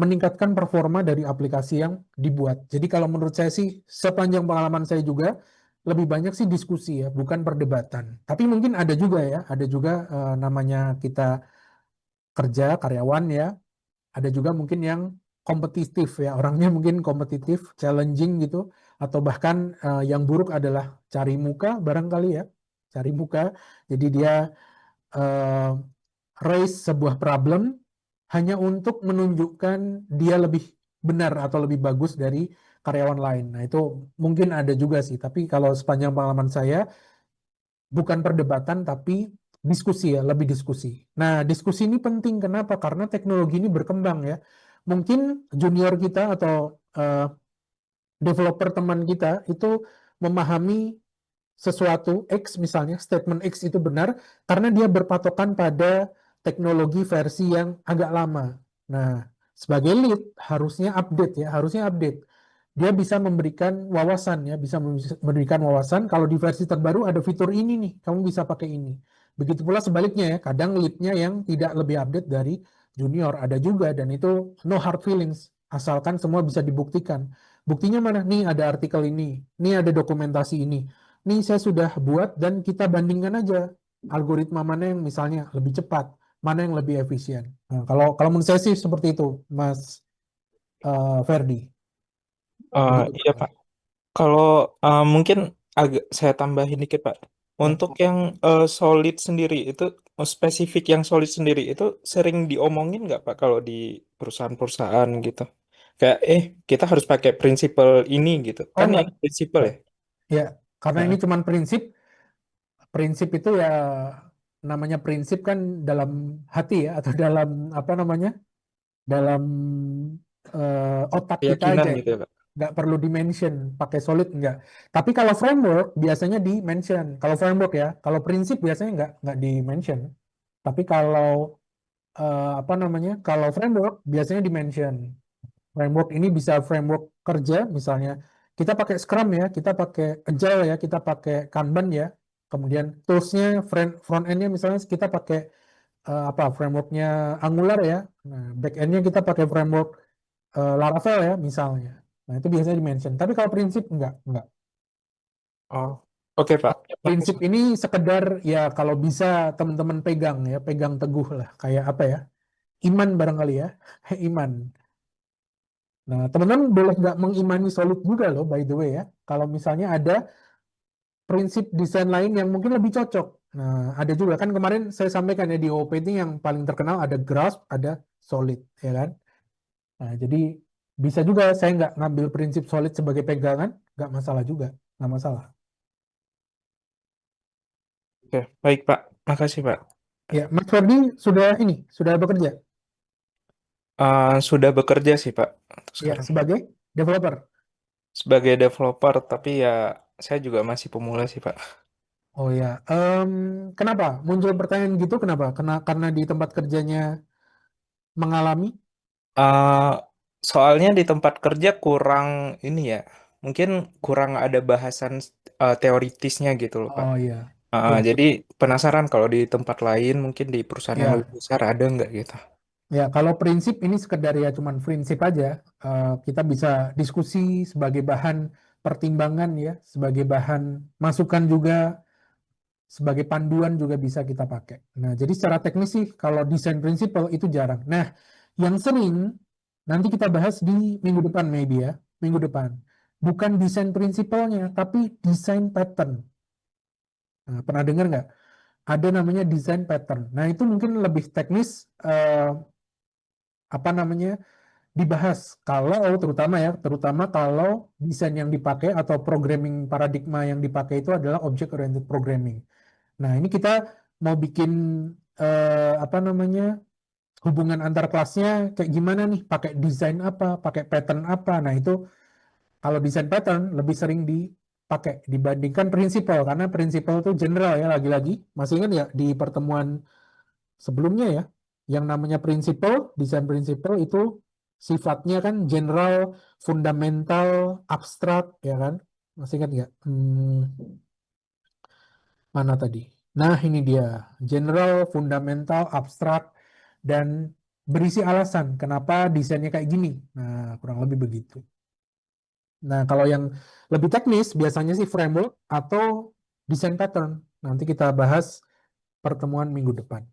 meningkatkan performa dari aplikasi yang dibuat. Jadi kalau menurut saya sih sepanjang pengalaman saya juga lebih banyak sih diskusi ya, bukan perdebatan. Tapi mungkin ada juga ya, ada juga namanya kita kerja karyawan ya, ada juga mungkin yang kompetitif ya, orangnya mungkin kompetitif, challenging gitu, atau bahkan yang buruk adalah cari muka barangkali ya, cari muka. Jadi dia eh, raise sebuah problem hanya untuk menunjukkan dia lebih benar atau lebih bagus dari karyawan lain. Nah itu mungkin ada juga sih, tapi kalau sepanjang pengalaman saya bukan perdebatan tapi diskusi ya, lebih diskusi. Nah, diskusi ini penting kenapa? Karena teknologi ini berkembang ya. Mungkin junior kita atau developer teman kita itu memahami sesuatu X misalnya, statement X itu benar karena dia berpatokan pada teknologi versi yang agak lama. Nah, sebagai lead harusnya update ya, harusnya update. Dia bisa memberikan wawasan ya, bisa memberikan wawasan kalau di versi terbaru ada fitur ini nih, kamu bisa pakai ini. Begitu pula sebaliknya ya, kadang leadnya yang tidak lebih update dari junior ada juga dan itu no hard feelings asalkan semua bisa dibuktikan. Buktinya mana? Nih ada artikel ini, nih ada dokumentasi ini. Nih saya sudah buat dan kita bandingkan aja algoritma mana yang misalnya lebih cepat, mana yang lebih efisien. Nah, kalau menurut saya sih seperti itu, Mas Ferdi. Begitu. Iya Pak. Kalau mungkin agak saya tambahin dikit Pak. Ya. Untuk yang solid sendiri itu spesifik yang solid sendiri itu sering diomongin nggak Pak kalau di perusahaan-perusahaan gitu? Kayak kita harus pakai prinsipal ini gitu. Oh Kan enggak. yang prinsipal ya. Ya, karena ini Heeh. cuma prinsip. Prinsip itu ya namanya prinsip kan dalam hati ya atau dalam apa namanya? Dalam otak kita Keyakinan aja ya. gitu ya Pak. Nggak perlu di-mention pakai solid enggak. Tapi kalau framework biasanya di-mention. Kalau framework ya, kalau prinsip biasanya nggak di-mention. Tapi kalau apa namanya? Kalau framework biasanya di-mention. Framework ini bisa framework kerja misalnya. Kita pakai Scrum ya, kita pakai Agile ya, kita pakai Kanban ya. Kemudian toolsnya front endnya misalnya kita pakai apa frameworknya Angular ya. Nah, back endnya kita pakai framework Laravel ya misalnya. Nah, itu biasanya di-mention. Tapi kalau prinsip enggak. Oh, oke Pak. Prinsip ini sekedar ya kalau bisa teman-teman pegang ya, pegang teguh lah. Kayak apa ya? Iman barangkali ya. Iman. Nah, teman-teman boleh nggak mengimani Solid juga loh, by the way ya. Kalau misalnya ada prinsip desain lain yang mungkin lebih cocok. Nah, ada juga kan kemarin saya sampaikan ya di OOP ini yang paling terkenal ada Grasp, ada Solid, ya kan? Nah, jadi bisa juga saya nggak ngambil prinsip Solid sebagai pegangan, nggak masalah juga, nggak masalah. Oke, baik Pak. Makasih Pak. Ya, Mas Ferdi sudah bekerja, Sudah bekerja sih Pak untuk ya sekarang. sebagai developer. Sebagai developer, tapi ya saya juga masih pemula sih Pak. Oh ya, kenapa muncul pertanyaan gitu? Kenapa? Karena di tempat kerjanya mengalami. Eh, Soalnya di tempat kerja kurang ini ya, mungkin kurang ada bahasan teoritisnya gitu loh Pak. Oh iya, betul. Jadi penasaran kalau di tempat lain, mungkin di perusahaan yang Ya, lebih besar ada nggak gitu. ya, kalau prinsip ini sekedar ya cuman prinsip aja, kita bisa diskusi sebagai bahan pertimbangan ya, sebagai bahan masukan juga, sebagai panduan juga bisa kita pakai. Nah, jadi secara teknis sih kalau desain principle itu jarang. Nah, yang sering nanti kita bahas di minggu depan maybe ya, minggu depan. Bukan desain principle-nya, tapi desain pattern. Nah, pernah dengar nggak? Ada namanya desain pattern. Nah, itu mungkin lebih teknis, apa namanya, dibahas kalau terutama kalau desain yang dipakai atau programming paradigma yang dipakai itu adalah object oriented programming. Nah, ini kita mau bikin apa namanya, hubungan antar kelasnya kayak gimana nih? Pakai desain apa? Pakai pattern apa? Nah, itu kalau desain pattern lebih sering dipakai dibandingkan prinsipal, karena prinsipal itu general ya, lagi-lagi. Masih ingat ya di pertemuan sebelumnya ya, yang namanya prinsipal, desain prinsipal itu sifatnya kan general, fundamental, abstrak, ya kan? Masih ingat nggak? Mana tadi? Nah, ini dia. General, fundamental, abstrak, dan berisi alasan kenapa desainnya kayak gini. Nah, kurang lebih begitu. Nah, kalau yang lebih teknis biasanya sih framework atau desain pattern. Nanti kita bahas pertemuan minggu depan.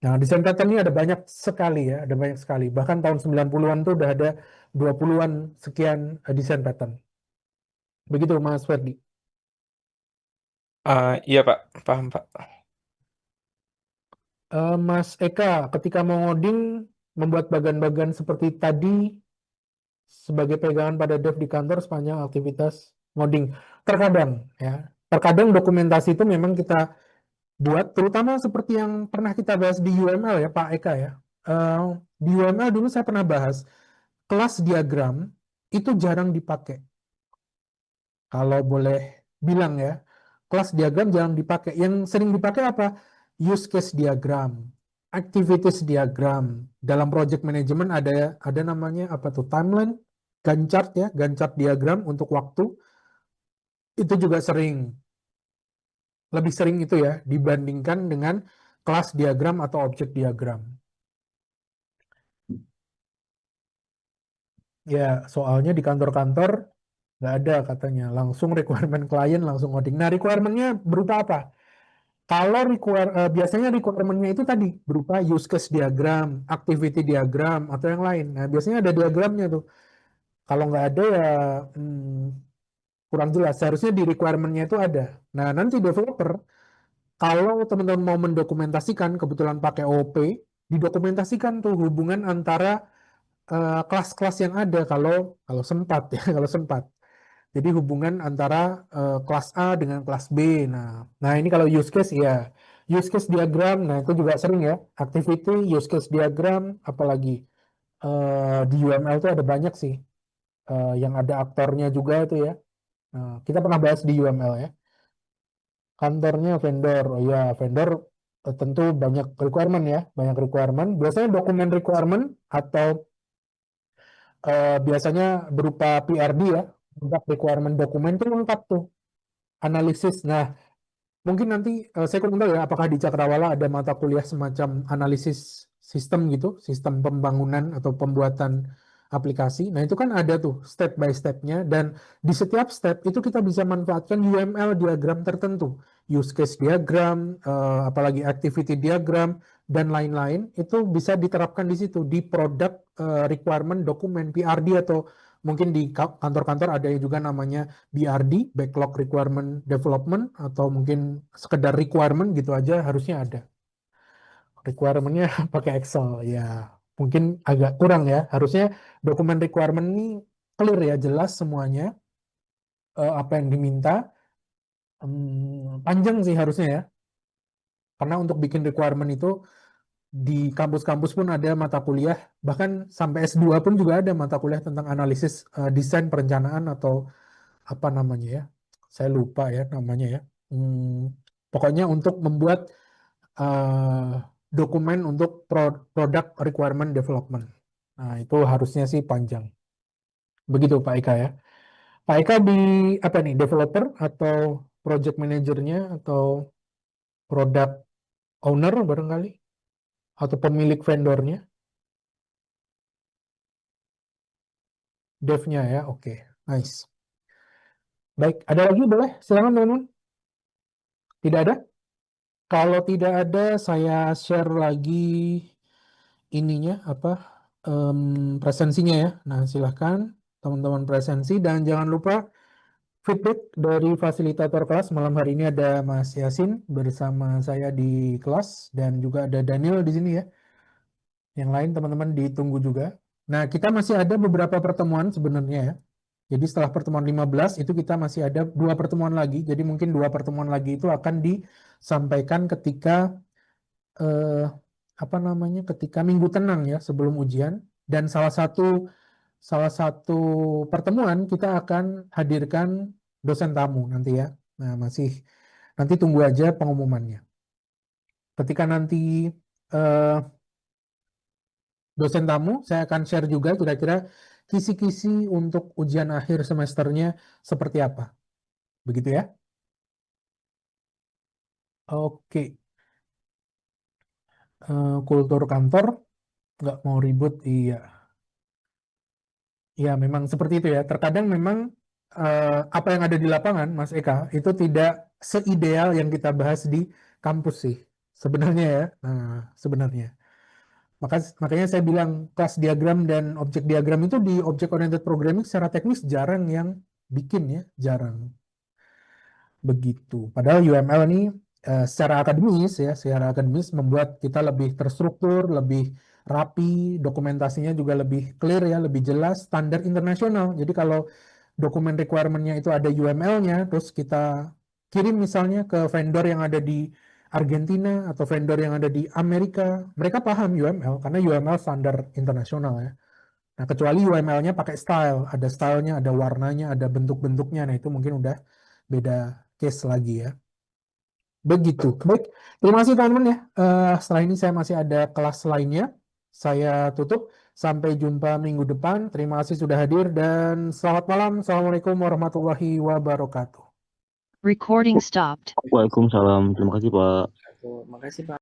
Nah, desain pattern ini ada banyak sekali ya, ada banyak sekali. Bahkan tahun 90-an tuh udah ada 20-an sekian desain pattern. Begitu Mas Ferdi. Iya Pak, paham Pak. Mas Eka, ketika mau ngoding, membuat bagan-bagan seperti tadi sebagai pegangan pada dev di kantor sepanjang aktivitas ngoding. Terkadang ya, terkadang dokumentasi itu memang kita buat, terutama seperti yang pernah kita bahas di UML ya Pak Eka ya. Di UML dulu saya pernah bahas, kelas diagram itu jarang dipakai. Kalau boleh bilang ya, kelas diagram jarang dipakai. Yang sering dipakai apa? Use case diagram, activities diagram. Dalam project management ada namanya apa tuh? Timeline, Gantt chart ya, Gantt chart diagram untuk waktu. Itu juga sering, lebih sering itu ya dibandingkan dengan kelas diagram atau objek diagram. Ya, soalnya di kantor-kantor nggak ada katanya, langsung requirement klien langsung ngoding. Nah, requirement-nya berupa apa? Kalau biasanya requirement-nya itu tadi berupa use case diagram, activity diagram, atau yang lain. Nah, biasanya ada diagramnya tuh. Kalau nggak ada ya kurang jelas. Seharusnya di requirement-nya itu ada. Nah, nanti developer, kalau teman-teman mau mendokumentasikan, kebetulan pakai OOP, didokumentasikan tuh hubungan antara kelas-kelas yang ada kalau sempat ya, kalau sempat. Jadi hubungan antara kelas A dengan kelas B. Nah ini kalau use case ya, use case diagram. Nah itu juga sering ya, activity, use case diagram, apalagi di UML itu ada banyak sih yang ada aktornya juga itu ya. Nah, kita pernah bahas di UML ya. Kantornya vendor, oh ya vendor tentu banyak requirement ya, banyak requirement. Biasanya dokumen requirement atau biasanya berupa PRD ya, product requirement dokumen itu lengkap tuh analisis. Nah, mungkin nanti saya kurang tahu ya apakah di Cakrawala ada mata kuliah semacam analisis sistem gitu, sistem pembangunan atau pembuatan aplikasi. Nah, itu kan ada tuh step by step-nya, dan di setiap step itu kita bisa manfaatkan UML diagram tertentu, use case diagram, apalagi activity diagram dan lain-lain, itu bisa diterapkan di situ di product requirement dokumen PRD, atau mungkin di kantor-kantor ada juga namanya BRD, backlog requirement development, atau mungkin sekedar requirement gitu aja harusnya ada. Requirement-nya pakai Excel ya, mungkin agak kurang ya. Harusnya dokumen requirement ini clear ya, jelas semuanya apa yang diminta. Panjang sih harusnya ya, karena untuk bikin requirement itu di kampus-kampus pun ada mata kuliah, bahkan sampai S2 pun juga ada mata kuliah tentang analisis desain perencanaan atau apa namanya ya, saya lupa ya namanya ya. Pokoknya untuk membuat uh, dokumen untuk product requirement development. Nah, itu harusnya sih panjang. Begitu Pak Eka ya. Pak Eka di apa nih, developer atau project manajernya atau product owner barangkali, atau pemilik vendornya? Devnya ya, oke. Nice. Baik, ada lagi boleh? Silakan teman-teman. Tidak ada? Kalau tidak ada, saya share lagi ininya presensinya ya. Nah, silahkan teman-teman presensi dan jangan lupa feedback dari fasilitator kelas. Malam hari ini ada Mas Yasin bersama saya di kelas dan juga ada Daniel di sini ya. Yang lain teman-teman ditunggu juga. Nah, kita masih ada beberapa pertemuan sebenarnya ya. Jadi setelah pertemuan 15 itu kita masih ada 2 pertemuan lagi. Jadi mungkin 2 pertemuan lagi itu akan disampaikan ketika ketika minggu tenang ya sebelum ujian. Dan salah satu pertemuan kita akan hadirkan dosen tamu nanti ya. Nah, nanti tunggu aja pengumumannya. Ketika nanti dosen tamu, saya akan share juga kira-kira kisi-kisi untuk ujian akhir semesternya seperti apa. Begitu ya. Oke. Kultur kantor, nggak mau ribut, iya. Ya, memang seperti itu ya. Terkadang memang apa yang ada di lapangan, Mas Eka, itu tidak seideal yang kita bahas di kampus sih. Sebenarnya ya. Nah, sebenarnya. Makanya saya bilang kelas diagram dan objek diagram itu di object oriented programming secara teknis jarang yang bikin ya, jarang. Begitu. Padahal UML ini secara akademis membuat kita lebih terstruktur, lebih rapi, dokumentasinya juga lebih clear ya, lebih jelas, standar internasional. Jadi kalau dokumen requirement-nya itu ada UML-nya, terus kita kirim misalnya ke vendor yang ada di Argentina atau vendor yang ada di Amerika, mereka paham UML karena UML standar internasional ya. Nah, kecuali UML-nya pakai style, ada stylenya, ada warnanya, ada bentuk-bentuknya, nah itu mungkin udah beda case lagi ya. Begitu. Baik, terima kasih teman-teman ya. Setelah ini saya masih ada kelas lainnya. Saya tutup. Sampai jumpa minggu depan. Terima kasih sudah hadir dan selamat malam. Assalamualaikum warahmatullahi wabarakatuh. Recording stopped. Waalaikumsalam. Terima kasih, Pak. Makasih Pak.